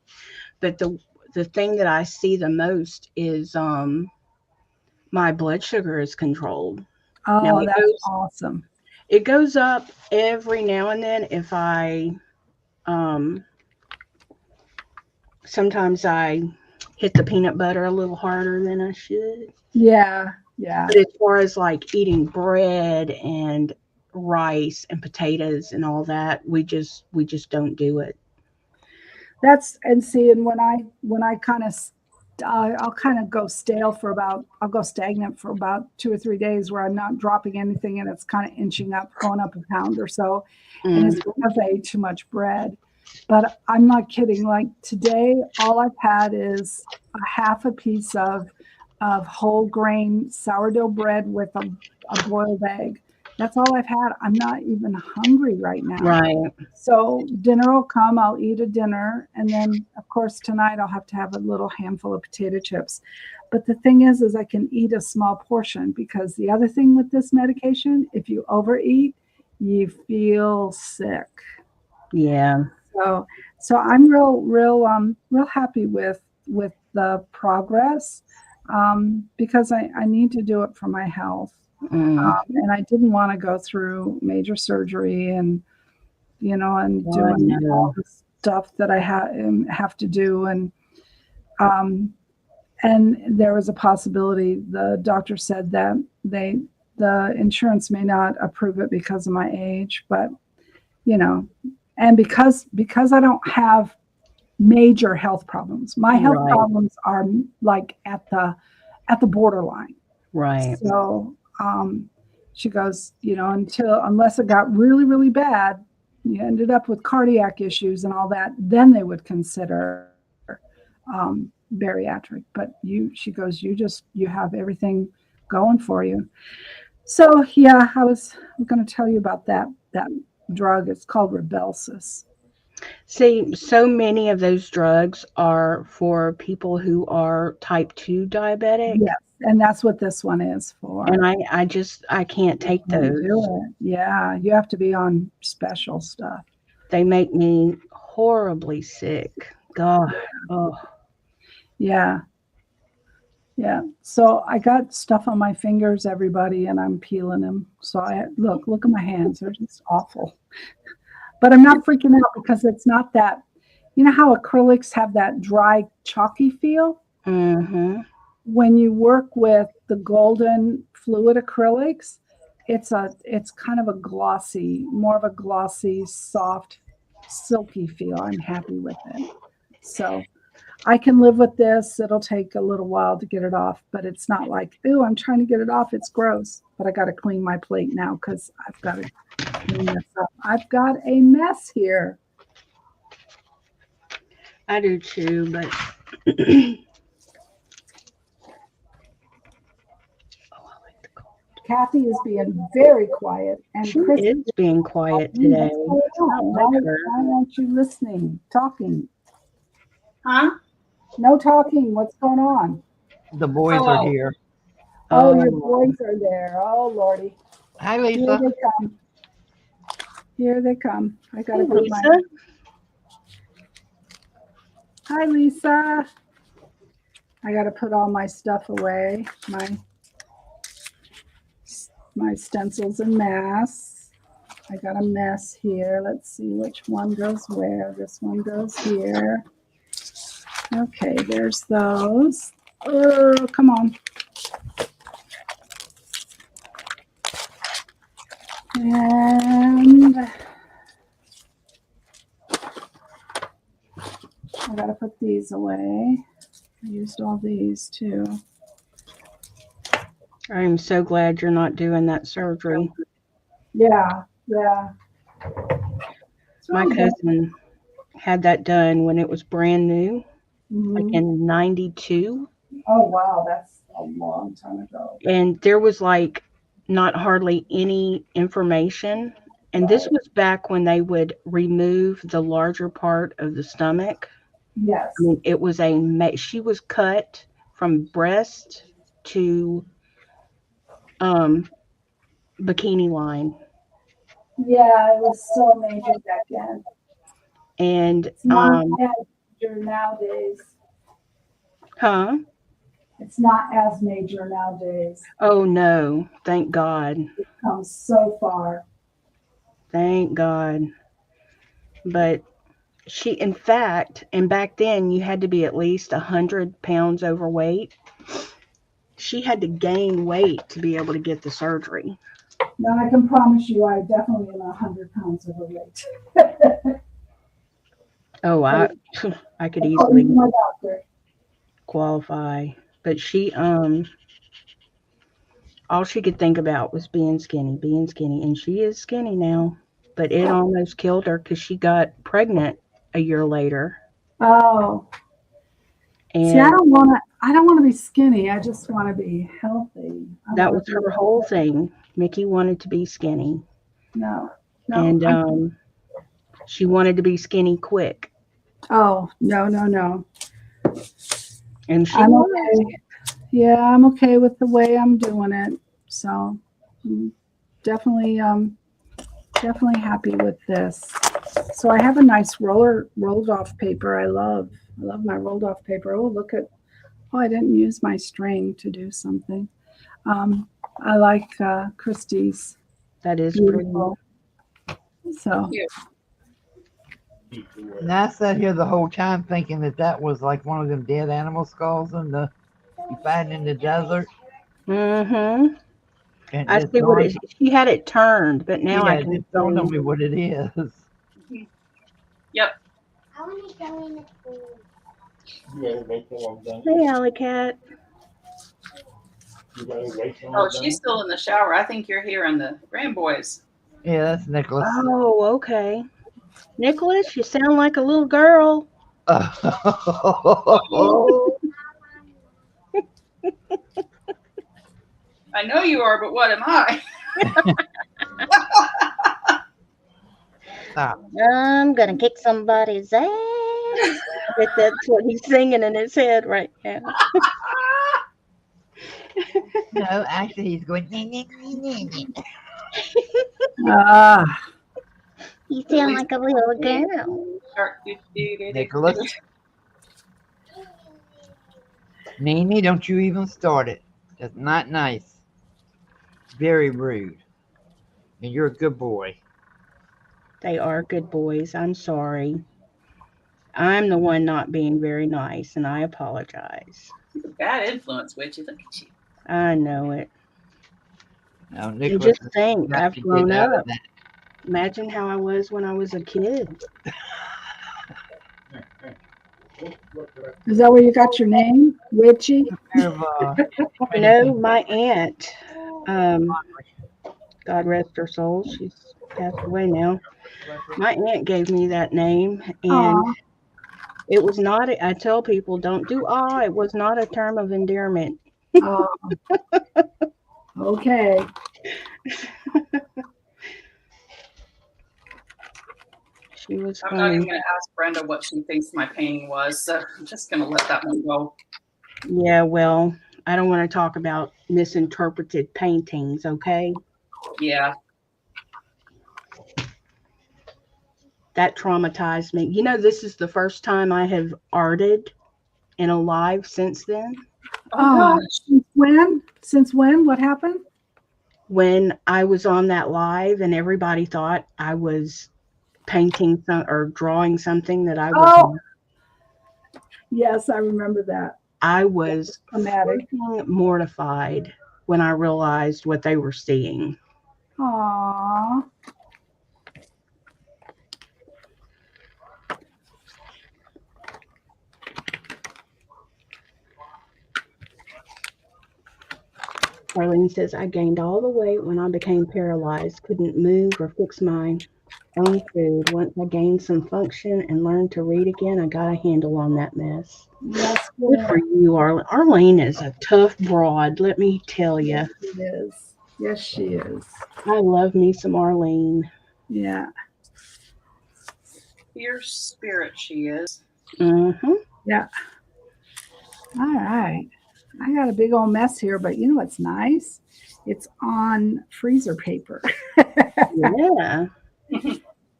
but the thing that I see the most is my blood sugar is controlled. Oh, that's awesome. It goes up every now and then if I sometimes I hit the peanut butter a little harder than I should. Yeah. But as far as like eating bread and rice and potatoes and all that, we just don't do it. And when I kind of I'll kind of go I'll go stagnant for about 2 or 3 days where I'm not dropping anything and it's kind of inching up, going up a pound or so. And it's because I ate too much bread. But I'm not kidding. Like today, all I've had is a half a piece of whole grain sourdough bread with a boiled egg. That's all I've had. I'm not even hungry right now. Right. So dinner will come. I'll eat a dinner. And then, of course, tonight I'll have to have a little handful of potato chips. But the thing is I can eat a small portion, because the other thing with this medication, if you overeat, you feel sick. Yeah. So I'm real happy with the progress, because I need to do it for my health. And I didn't want to go through major surgery and doing all the stuff that I have to do. And there was a possibility. The doctor said that the insurance may not approve it because of my age, but and because I don't have major health problems. My health problems are like at the borderline. Right. So she goes, unless it got really, really bad, you ended up with cardiac issues and all that, then they would consider bariatric. But she goes, you have everything going for you. So yeah, I was going to tell you about that drug. It's called Rybelsus. See, so many of those drugs are for people who are type 2 diabetic. Yes, and that's what this one is for. And I can't take Can't those. do it. Yeah, you have to be on special stuff. They make me horribly sick. God. Oh. Yeah. Yeah. So I got stuff on my fingers, everybody, and I'm peeling them. So look at my hands. They're just awful. But I'm not freaking out because it's not that, you know how acrylics have that dry, chalky feel? Mm-hmm. When you work with the golden fluid acrylics, it's kind of more of a glossy, soft, silky feel. I'm happy with it. So I can live with this. It'll take a little while to get it off, but it's not like, ooh, I'm trying to get it off. It's gross. But I got to clean my plate now because I've got to clean this up. I've got a mess here. I do too, but Kathy is being very quiet, and she Chris is being quiet today. It's not like her. Why aren't you listening? Talking? Huh? No talking. What's going on? The boys are here. Oh, your boys are there. Oh, Lordy. Hi, Here Lisa. they come. Here they come. I gotta Hey, put Lisa. Hi, Lisa. I gotta put all my stuff away. My stencils and masks. I got a mess here. Let's see which one goes where. This one goes here. Okay, there's those. Oh, come on. And I gotta put these away. I used all these too. I'm so glad you're not doing that surgery. Yeah. My cousin had that done when it was brand new, like in 92. Oh, wow, that's a long time ago. And there was like not hardly any information. And this was back when they would remove the larger part of the stomach. Yes. I mean, it was she was cut from breast to bikini line. Yeah, it was so major back then. And It's not as major nowadays. huh? It's not as major nowadays. Oh no, thank God. It's come so far. Thank God. But she, in fact, and back then you had to be at least 100 pounds overweight. She had to gain weight to be able to get the surgery. Now I can promise you I definitely am 100 pounds overweight. Oh, I could According easily to my doctor. qualify. But she all she could think about was being skinny, and she is skinny now. But it almost killed her because she got pregnant a year later. Oh. See, I And don't want to be skinny. I just want to be healthy. that was her whole thing. Mickey wanted to be skinny. No. And she wanted to be skinny quick. Oh, no. And she I'm was. okay. Yeah, I'm okay with the way I'm doing it. So definitely happy with this. So I have a nice rolled off paper. I love my rolled off paper. Oh, look at, I didn't use my string to do something. I like Christie's. That is Beautiful. So And I sat here the whole time thinking that was like one of them dead animal skulls you find in the desert. Mm-hmm. And I see what she had it turned, but now I can it dawned on see. me what it is. Yep. Hey, Alley Cat. You gotta wait till Oh, I'm she's still in the shower. I think you're hearing the grandboys. Yeah, that's Nicholas. Oh, okay. Nicholas, you sound like a little girl. I know you are, but what am I? Stop. I'm gonna kick somebody's ass. But that's what he's singing in his head right now. No, actually, he's going. "Nee, nee, nee, nee, nee." Ah, You sound like a little girl. Nicholas, Mimi, don't you even start it. That's not nice. Very rude. And you're a good boy. They are good boys. I'm sorry. I'm the one not being very nice, and I apologize. Bad influence, Witchy. Look at you. I know it. Now, And Nicholas just has think, got I've to grown get out of up. that. Imagine how I was when I was a kid. is that where you got your name, Witchy? Of, You know, my aunt, God rest her soul, she's passed away now. My aunt gave me that name, and Aw, it was not, I tell people, don't do it was not a term of endearment. aw. Okay. She was I'm not even funny. going to ask Brenda what she thinks my painting was, so I'm just going to let that one go. Yeah, well, I don't want to talk about misinterpreted paintings, okay? Yeah. That traumatized me. You know, this is the first time I have arted in a live since then. Oh, since when? Since when? What happened? When I was on that live and everybody thought I was painting or drawing something that I was Oh, not. yes, I remember that. I was Traumatic. freaking mortified when I realized what they were seeing. Aw. Arlene says, I gained all the weight when I became paralyzed, couldn't move or fix my own food. Once I gained some function and learned to read again, I got a handle on that mess. Yes, Good for you, Arlene. Arlene is a tough broad, let me tell you. yes, she is. Yes, she is. I love me some Arlene. Yeah. Fierce spirit she is. Mm-hmm. Yeah. All right. I got a big old mess here, but you know what's nice? It's on freezer paper. Yeah.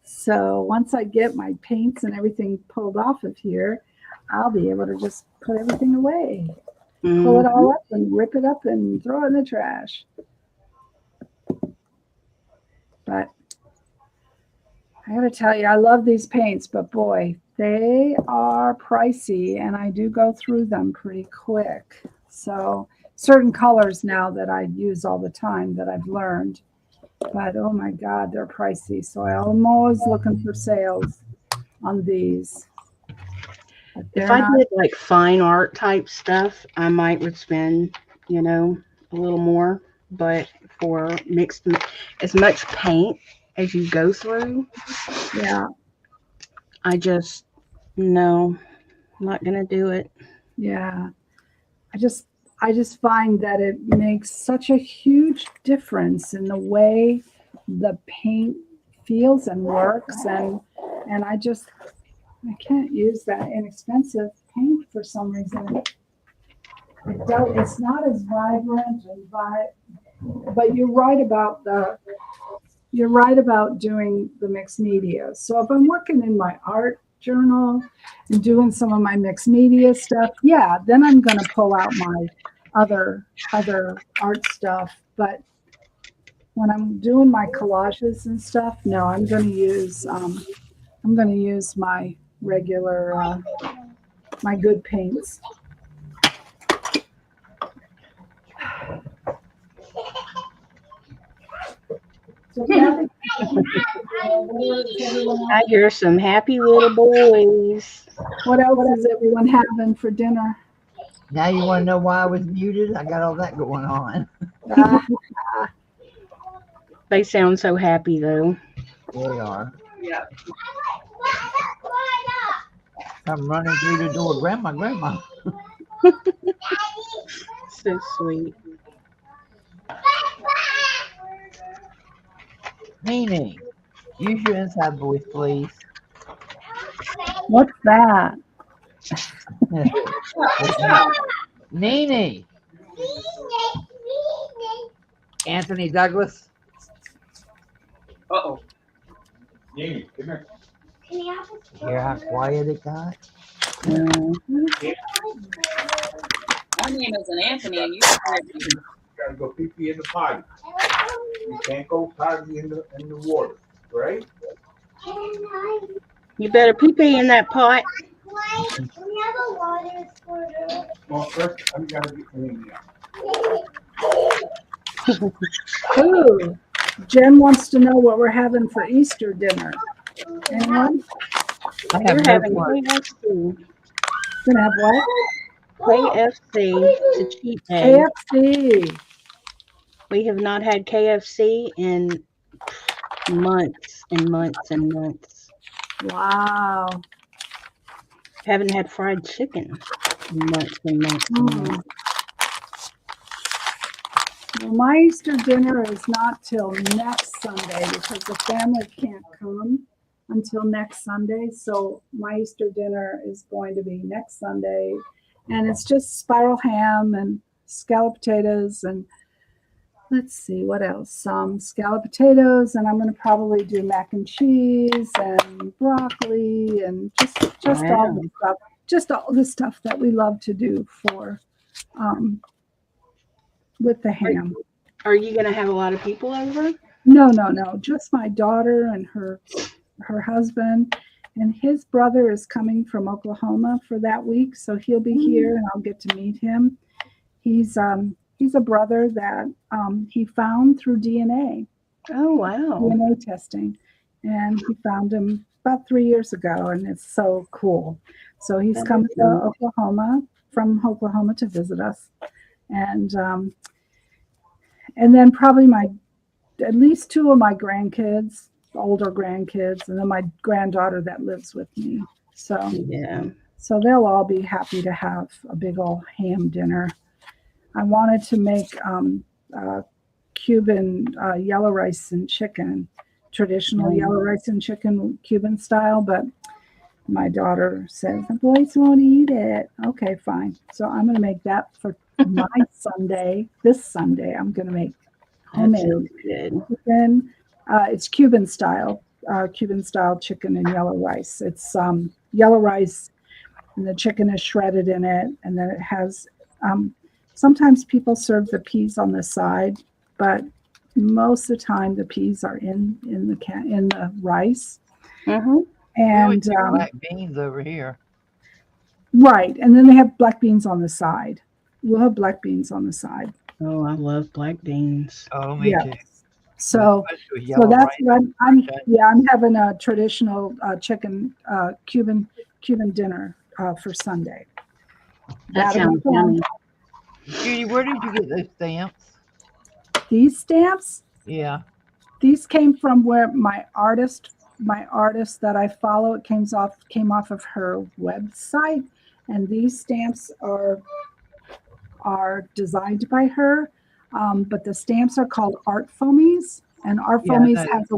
So once I get my paints and everything pulled off of here, I'll be able to just put everything away. Pull it all up and rip it up and throw it in the trash. But I gotta tell you, I love these paints, but boy, they are pricey and I do go through them pretty quick. So certain colors now that I use all the time that I've learned, but oh my God, they're pricey. So I'm always looking for sales on these. But If they're I not, did like fine art type stuff, I might would spend, you know, a little more. But for mixed, as much paint as you go through, yeah, I just, no, I'm not going to do it. yeah. I just find that it makes such a huge difference in the way the paint feels and works, and I can't use that inexpensive paint for some reason. It's not as vibrant and but you're right about doing the mixed media. So if I'm working in my art journal and doing some of my mixed media stuff, yeah, then I'm going to pull out my other art stuff. But when I'm doing my collages and stuff, no, I'm going to use my regular my good paints. So Kathy, I hear some happy little boys. what else is everyone having for dinner? Now you want to know why I was muted? I got all that going on. Ah, They sound so happy though. They are. Yeah. I'm running through the door. Grandma. So sweet. Nene, use your inside voice, please. what's that? Nene. Anthony Douglas. Uh-oh. Jamie, come here. Hear how quiet it got? Mhm. My name isn't Anthony, and you Gotta go pee pee in the potty. You can't go potty in the water, right? You better pee pee in that pot. Well, first I gotta get in there. Ooh, Jen wants to know what we're having for Easter dinner. Anyone? I We're have no having clue. KFC. Gonna have what? KFC to cheat day. KFC. We have not had KFC in months and months and months. Wow. Haven't had fried chicken in months and months and Mm. months. Well, my Easter dinner is not till next Sunday because the family can't come until next Sunday. So my Easter dinner is going to be next Sunday. And it's just spiral ham and scallop potatoes and let's see what else. Some scallop potatoes, and I'm going to probably do mac and cheese and broccoli and just all the stuff, just all the stuff that we love to do for with the ham. Are you going to have a lot of people over? No, just my daughter and her husband, and his brother is coming from Oklahoma for that week, so he'll be here and I'll get to meet him. He's a brother that he found through DNA Oh, wow. testing, and he found him about 3 years ago, and it's so cool. So he's That coming is to from Oklahoma to visit us, and then probably at least two of my grandkids, older grandkids, and then my granddaughter that lives with me. So Yeah. they'll all be happy to have a big old ham dinner. I wanted to make Cuban yellow rice and chicken, traditional yellow rice and chicken Cuban style, but my daughter says the boys won't eat it. Okay, fine. So I'm going to make that for my Sunday. This Sunday, I'm going to make That homemade sounds good. chicken. It's Cuban style chicken and yellow rice. It's yellow rice, and the chicken is shredded in it, and then it has. Sometimes people serve the peas on the side, but most of the time the peas are in the rice. Mm-hmm. And black beans over here. right, and then they have black beans on the side. We'll have black beans on the side. Oh, I love black beans. Oh, me Yeah. too. So Especially with so yellow that's rice. what I'm having a traditional chicken Cuban dinner for Sunday. That That'll sounds be fun. yummy. Judy, where did you get those stamps? These stamps, Yeah. these came from where my artist that I follow, it came off of her website, and these stamps are designed by her. But the stamps are called Art Foamies, and Art Yeah, I Foamies know. has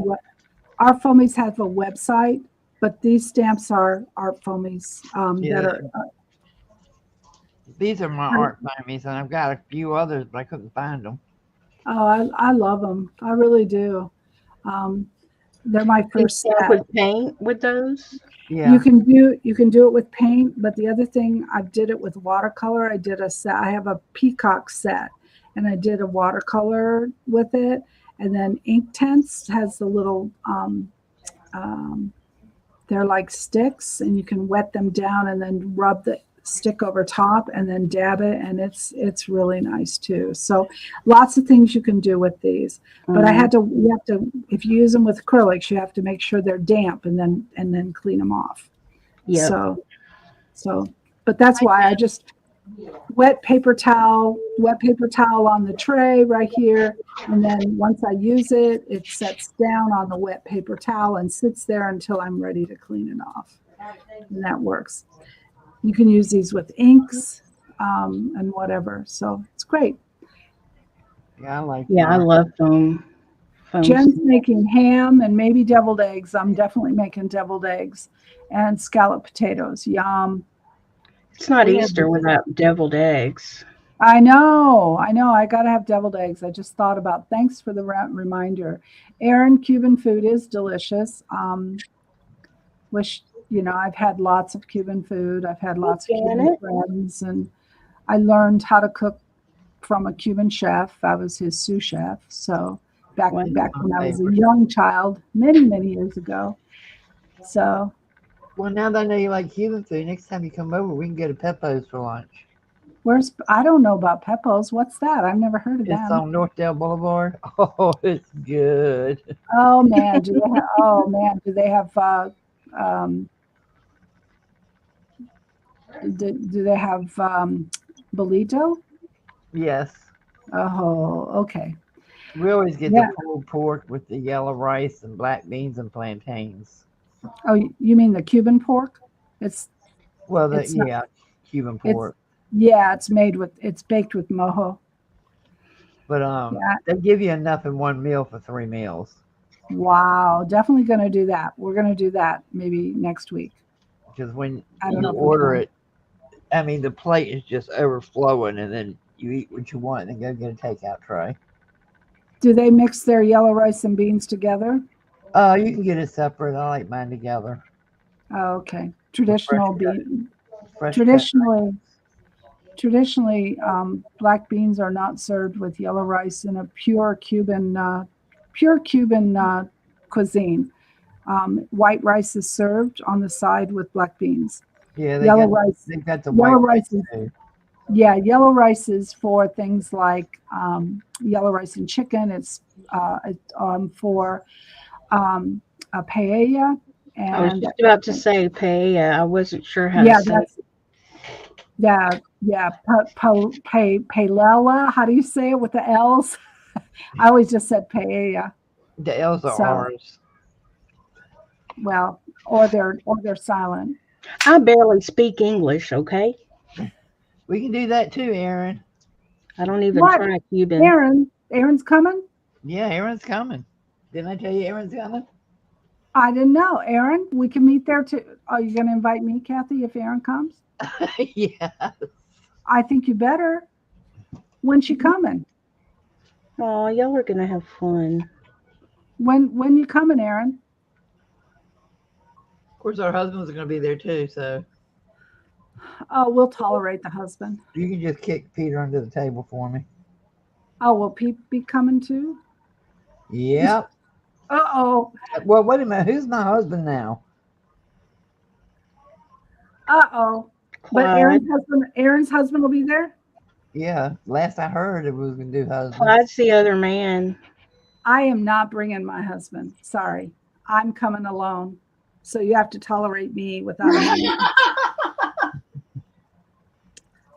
a website, but these stamps are Art Foamies Yeah. that are These are my art foamies, and I've got a few others, but I couldn't find them. I love them. I really do. They're my You first stamp set. with paint with those? Yeah. You can do it with paint, but the other thing, I did it with watercolor. I did a set. I have a peacock set, and I did a watercolor with it, and then Inktense has the little they're like sticks, and you can wet them down and then rub the stick over top and then dab it, and it's really nice too. So lots of things you can do with these. But I had to you have to, if you use them with acrylics, you have to make sure they're damp and then clean them off. Yeah. So but that's why I just wet paper towel on the tray right here. And then once I use it, it sets down on the wet paper towel and sits there until I'm ready to clean it off. And that works. You can use these with inks and whatever. So it's great. Yeah, I like Yeah, I mine. love foam. Jen's making ham and maybe deviled eggs. I'm definitely making deviled eggs and scalloped potatoes. Yum. It's not We have Easter the- without deviled eggs. I know. I got to have deviled eggs. I just thought about. Thanks for the reminder. Erin, Cuban food is delicious. Wish I've had lots of Cuban food. I've had lots of Cuban Janet. friends, and I learned how to cook from a Cuban chef. I was his sous chef. So back Wow. when I was a young child, many years ago. So Well, now that I know you like Cuban food, next time you come over, we can go to Peppo's for lunch. I don't know about Peppo's. What's that? I've never heard of It's them. on Northdale Boulevard. Oh, it's good. Oh man, do they have do they have bolito? Yes. Oh, okay. We always get Yeah. the pulled pork with the yellow rice and black beans and plantains. Oh, you mean the Cuban pork? It's Well, It's not- yeah, Cuban pork. it's baked with mojo. But Yeah. they give you enough in one meal for 3 meals. Wow, definitely going to do that. We're going to do that maybe next week. Because when I don't you know if we order can. it, I mean, the plate is just overflowing, and then you eat what you want and then go get a takeout tray. Do they mix their yellow rice and beans together? You can get it separate. I like mine together. Oh, okay. Traditional bean. Fresh Traditionally, black beans are not served with yellow rice in a pure Cuban cuisine. White rice is served on the side with black beans. Yeah, Yellow rice. They've got the Yellow white rice rice is too. Yeah, yellow rice is for things like yellow rice and chicken. It's for a paella. I was And just about to say paella. I wasn't sure how yeah, to say it. paella. How do you say it with the L's? I always just said paella. The L's are So- ours. Well, or they're silent. I barely speak English, okay? We can do that too, Aaron. I don't even What? try Cuban. Aaron's coming. Yeah, Aaron's coming. Didn't I tell you Aaron's coming? I didn't know. Aaron, we can meet there too. Are you going to invite me, Kathy, if Aaron comes? Yeah. I think you better. When's she coming? Oh, y'all are gonna have fun. When you coming, Aaron? Of course, our husbands are going to be there too, so Oh, we'll tolerate the husband. you can just kick Peter under the table for me. Oh, will Pete be coming too? Yep. Uh-oh. Well, wait a minute. Who's my husband now? Uh-oh. But Clyde. Aaron's husband will be there? Yeah. Last I heard, it was going to do husband. Clyde's the other man. I am not bringing my husband. Sorry. I'm coming alone. So you have to tolerate me without a man.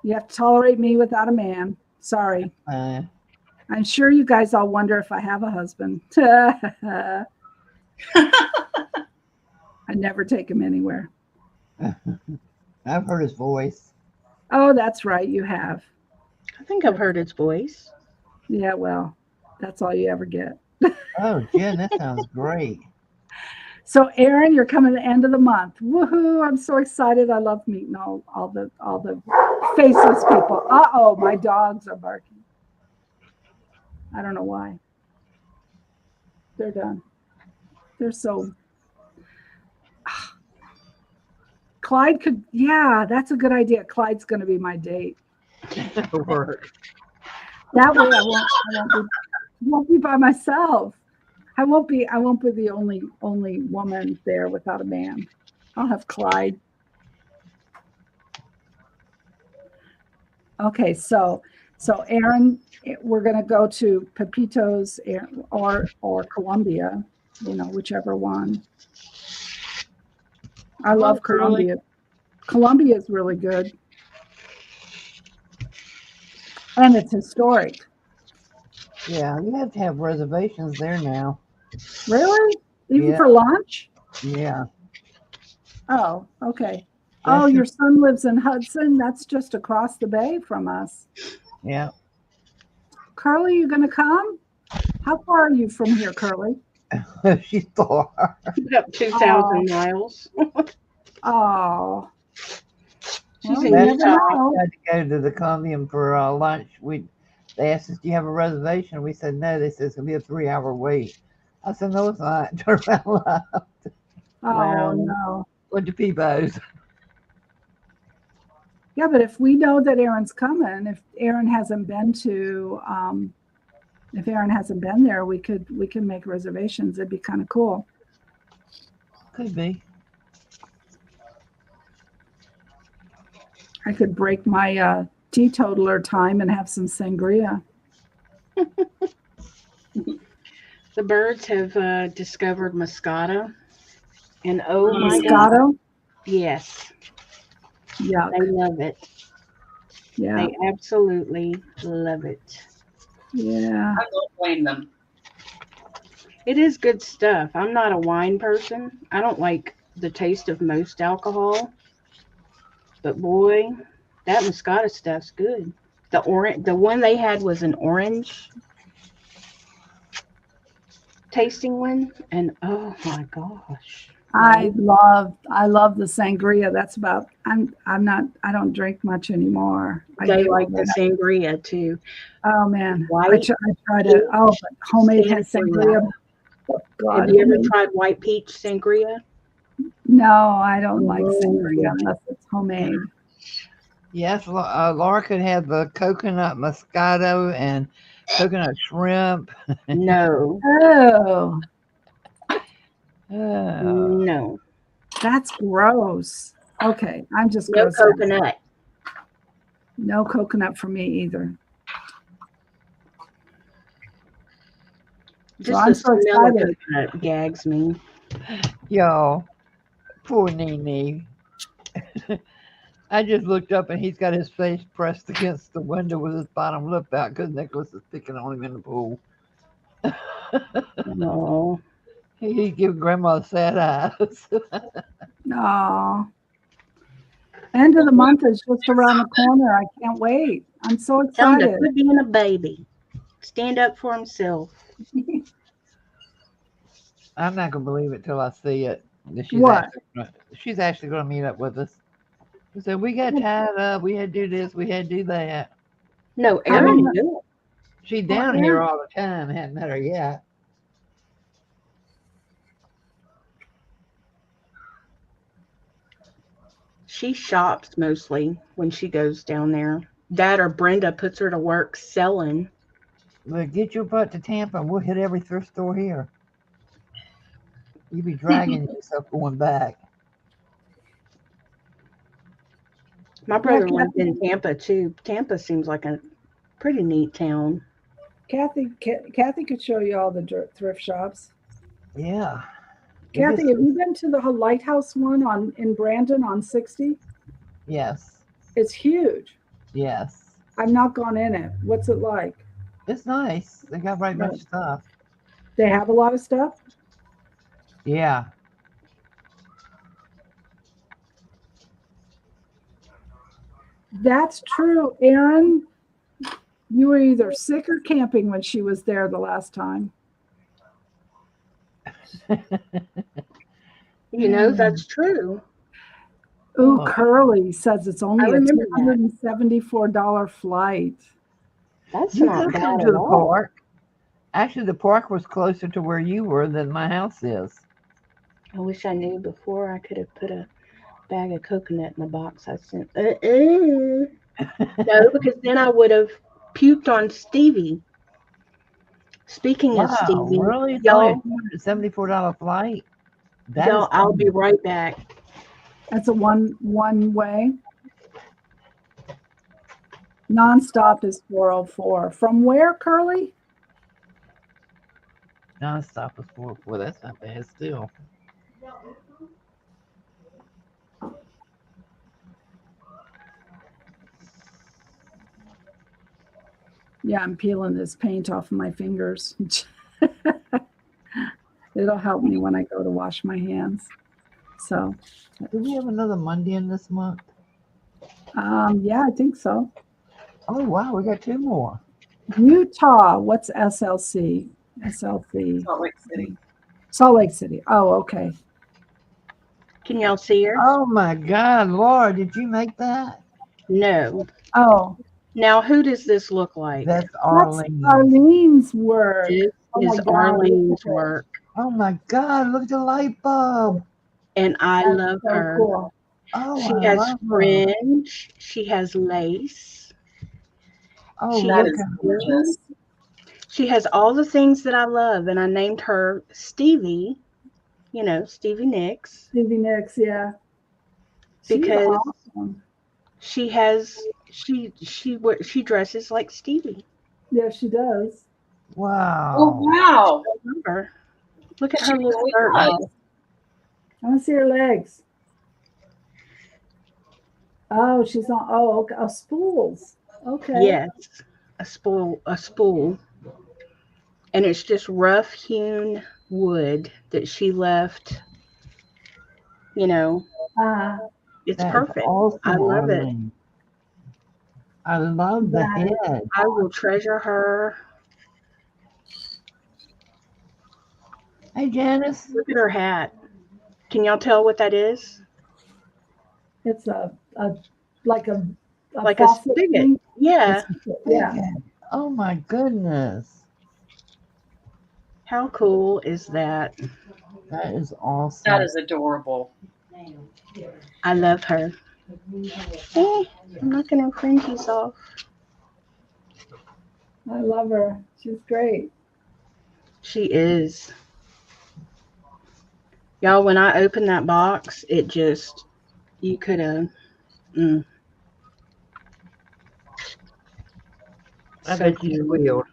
You have to tolerate me without a man. Sorry. I'm sure you guys all wonder if I have a husband. I never take him anywhere. I've heard his voice. Oh, that's right. You have. I think I've heard his voice. Yeah, well, that's all you ever get. Oh, Jen, that sounds great. So, Aaron, you're coming the end of the month. Woohoo! I'm so excited. I love meeting all the faceless people. Uh-oh, my dogs are barking. I don't know why. They're done. They're so. Clyde could, yeah, that's a good idea. Clyde's going to be my date. Work. That way I won't be by myself. I won't be the only woman there without a man. I'll have Clyde. Okay, so Aaron, we're gonna go to Pepito's or Columbia, whichever one. I love Really? Columbia. Columbia is really good. And it's historic. Yeah, you have to have reservations there now. Really? Even Yeah. for lunch? Yeah. Oh, okay. Oh, That's your son lives in Hudson. That's just across the bay from us. yeah. Curly, you gonna come? How far are you from here, Curly? She's far. Up 2,000 miles. Oh, She's well, in you Last never Utah. time know. we had to go to the Columbium for lunch, they asked us, "Do you have a reservation?" We said no. They said it's gonna be a 3 hour wait. I said, "No, it's not." Turn around, and left. Oh Wow. no. Went to Peebles. Yeah, but if we know that Aaron's coming, if Aaron hasn't been there, we can make reservations. It'd be kind of cool. Could be. I could break my teetotaler time and have some sangria. The birds have discovered Moscato. And oh my God. Moscato? Yes, Yuck. they love it. Yeah. They absolutely love it. Yeah. I don't blame them. It is good stuff. I'm not a wine person. I don't like the taste of most alcohol. But boy, that Moscato stuff's good. The one they had was an orange tasting one, and oh my gosh. I love the sangria. That's about I don't drink much anymore. I They gave like all the that. sangria too. Oh man. I White tried it. Oh, but homemade sangria. sangria. Oh, God. Have you ever tried white peach sangria? No, I don't like Oh, sangria my unless it's homemade. Yes, Laura could have the coconut Moscato and coconut shrimp. No, Oh, no, that's gross. Okay, I'm just no gross. out. coconut. No coconut for me either. So Just I'm the so smell of excited. coconut gags me. Y'all, poor Nene. I just looked up and he's got his face pressed against the window with his bottom lip out because Nicholas is picking on him in the pool. Oh, He give Grandma sad eyes. Oh, end of the month is just around the corner. I can't wait. I'm so tell him to excited. quit being a baby. Stand up for himself. I'm not gonna believe it till I see it. That What? She's actually gonna meet up with us. She said we got tied up. We had to do this. We had to do that. No, How Aaron long- knew. She's Well, down here Aaron- all the time. Hadn't met her yet. She shops mostly when she goes down there. Dad or Brenda puts her to work selling. But get your butt to Tampa and we'll hit every thrift store here. You be dragging yourself going back. My brother Yeah, lives in Tampa too. Tampa seems like a pretty neat town. Kathy could show you all the thrift shops. Yeah. Kathy, have you been to the Lighthouse one in Brandon on 60? Yes. It's huge. Yes. I've not gone in it. What's it like? It's nice. They got right much stuff. They have a lot of stuff? Yeah. That's true, Aaron. You were either sick or camping when she was there the last time. You know, that's true. Ooh, Oh. Curly says it's only I a remember that. $274 flight. That's You not could bad come at to the all. park. Actually, the park was closer to where you were than my house is. I wish I knew before I could have put a bag of coconut in the box I sent. No, because then I would have puked on Stevie. Speaking of Wow, Stevie, really? It's only a y'all, $274 flight? That y'all, is I'll be right back. That's a one way. Nonstop is 404. From where, Curly? nonstop is 404. That's not bad still. Yeah, I'm peeling this paint off my fingers. It'll help me when I go to wash my hands. So, Do we have another Monday in this month? yeah, I think so. Oh wow, we got two more. Utah, what's SLC? SLC, Salt Lake City. Salt Lake City. Oh, okay. Can y'all see her? Oh my God, Laura, did you make that? No. Oh, Now, who does this look like? That's that's Arlene. Arlene's work. This Oh my is God, look Arlene's at it. work, Oh my God, look at the light bulb. and I That's love so her. cool. Oh, She I has love her. fringe. She has lace. Oh, She That look has is at gorgeous. she has all the things that I love, and I named her Stevie. You know, Stevie Nicks, Stevie Nicks, yeah. She's because awesome. she has she dresses like Stevie. Yeah, she does. Oh wow. wow. I love her. Look at She her little really skirt. does. y'all. I want to see her legs. Oh, she's on. Oh, okay. Oh, spools. Okay. Yes, a spool, and it's just rough hewn wood that she left. You know, Uh, it's That is perfect. awesome, I love it. Arlene. I love the that is head. I will treasure her. Hey, Janice. Look at her hat. Can y'all tell what that is? it's a like a Like a faucet spigot. thing. Yeah. Yeah. Oh my goodness. How cool is that? That is awesome. That is adorable. I love her. I'm knocking her fringes off. I love her. She's great. She is. Y'all, when I opened that box, it just, you could have. Mm, I so bet you cute. squealed.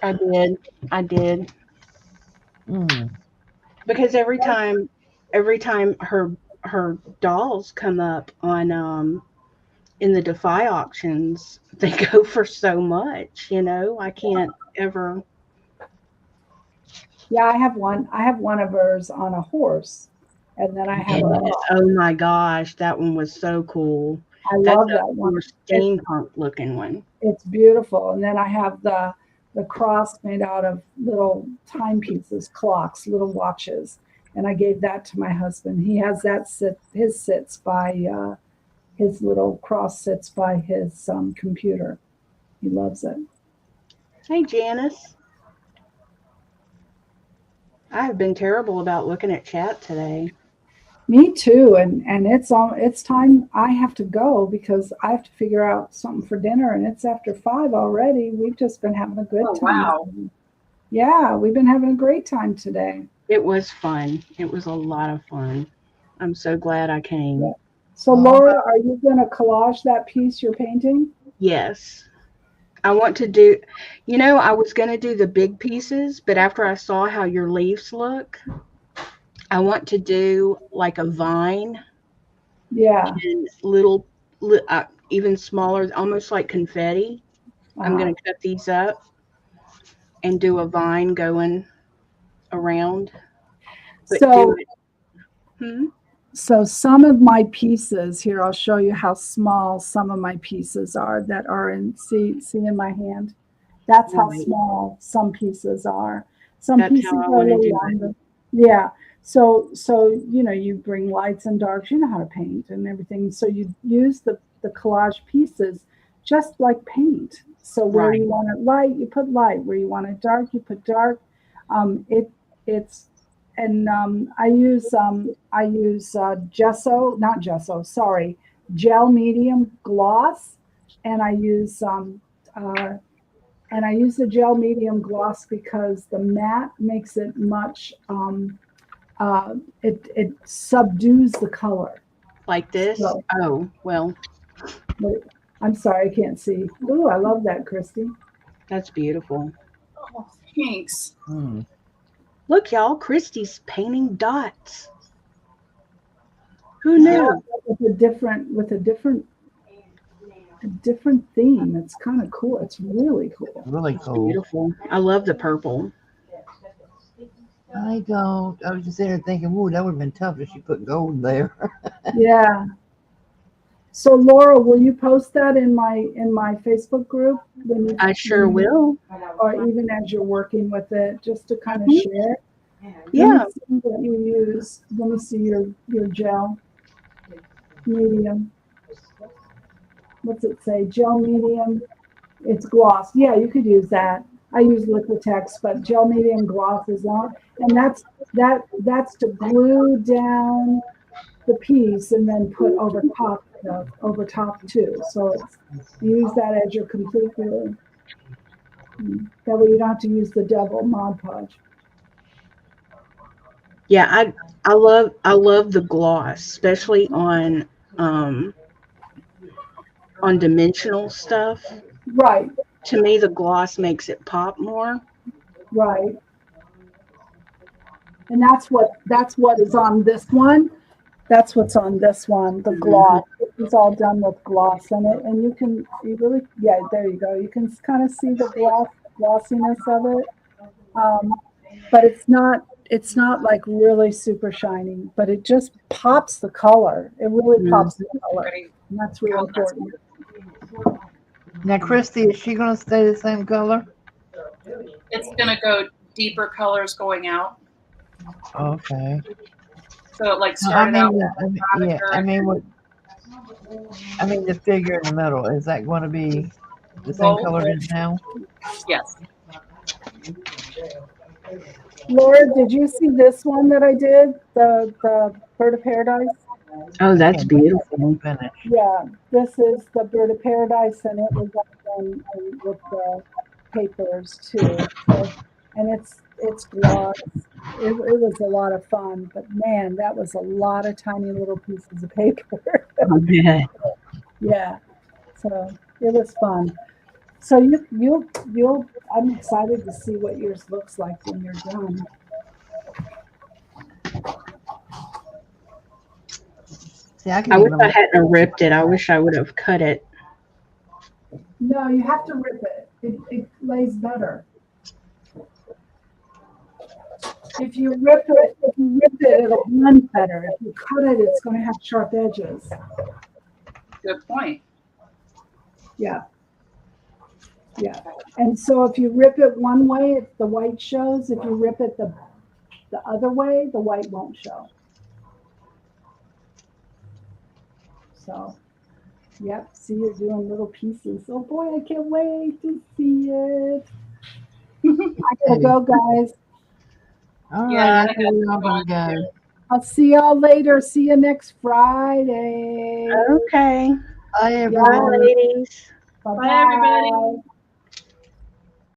I did. I did. Mm. Because every time her dolls come up on in the Defy auctions, they go for so much, you know. I can't ever. Yeah, I have one. I have one of hers on a horse, and then I have Yes. a. Oh my gosh, that one was so cool. I That's love a that one. more steampunk looking one. It's beautiful. And then I have the cross made out of little timepieces, clocks, little watches. And I gave that to my husband. He has that his sits by his little cross sits by his computer. He loves it. Hey Janice, I have been terrible about looking at chat today. Me too. And it's time I have to go because I have to figure out something for dinner and it's after 5 already. We've just been having a good Oh, time. wow. Yeah, we've been having a great time today. It was fun. It was a lot of fun. I'm so glad I came. Yeah. So Laura, are you going to collage that piece you're painting? Yes. I want to do, you know, I was going to do the big pieces, but after I saw how your leaves look, I want to do like a vine Yeah. and even smaller, almost like confetti. I'm going to cut these up and do a vine going around. But So, so some of my pieces here, I'll show you how small some of my pieces are that are in, see in my hand. That's how Right. small some pieces are. Some That's pieces how I are a want to little do it. longer. Yeah. So, you know, you bring lights and darks, you know how to paint and everything. So you use the collage pieces just like paint. So where Right. you want it light, you put light. Where you want it dark, you put dark. It's and I use gesso, not gesso, sorry, gel medium gloss, and I use the gel medium gloss because the matte makes it much it subdues the color. Like this? So, Oh, well, I'm sorry, I can't see. Ooh, I love that, Christy. that's beautiful. Oh, thanks. Mm. Look, y'all, Christy's painting dots. Who knew? With a different a different theme. It's kind of cool. It's really cool. Really cool. Beautiful. I love the purple. I don't. I was just sitting there thinking, "Ooh, that would have been tough if she put gold there." Yeah. So Laura, will you post that in my Facebook group when you, I sure will. or even as you're working with it, just to kind of Mhm. share? Yeah. Let me see what you use. Let me see your gel medium. What's it say? Gel medium. It's gloss. Yeah, you could use that. I use Liquitex, but gel medium gloss is long, and that's to glue down the piece and then put over top too. So it's, you use that as your complete glue. That way you don't have to use the double Mod Podge. Yeah, I love the gloss, especially on dimensional stuff. Right, To me, the gloss makes it pop more. right. And that's what is on this one. That's what's on this one, the gloss. It's all done with gloss in it. And you really, yeah, there you go. You can kind of see the glossiness of it. But it's not like really super shiny, but it just pops the color. It really pops the color. Ready? And that's really important. Now, Christy, is she going to stay the same color? It's gonna go deeper colors going out. Okay. So it like I started out mean, with yeah. I lavender mean, what? I mean, the figure in the middle, is that going to be the same gold. color it is now? Yes. Laura, did you see this one that I did? The Bird of Paradise? Oh, that's Can't beautiful. finish. Yeah, this is the Bird of Paradise, and it was done with the papers too. So, and it's gloss. It was a lot of fun, but man, that was a lot of tiny little pieces of paper. I bet. Yeah, so it was fun. So you'll. I'm excited to see what yours looks like when you're done. See, I can I wish even. I hadn't ripped it. I wish I would have cut it. No, you have to rip it. It lays better. If you rip it, it'll blend better. If you cut it, it's going to have sharp edges. Good point. Yeah. Yeah. And so if you rip it one way, the white shows. If you rip it the other way, the white won't show. So, yep. See, you're doing little pieces. Oh boy, I can't wait to see it. I gotta go, guys. All Yeah, right, I that's where we're all got going to go. I'll see y'all later. See you next Friday. Okay. Bye, Yeah. Bye, everyone. ladies. Bye-bye. Bye, everybody.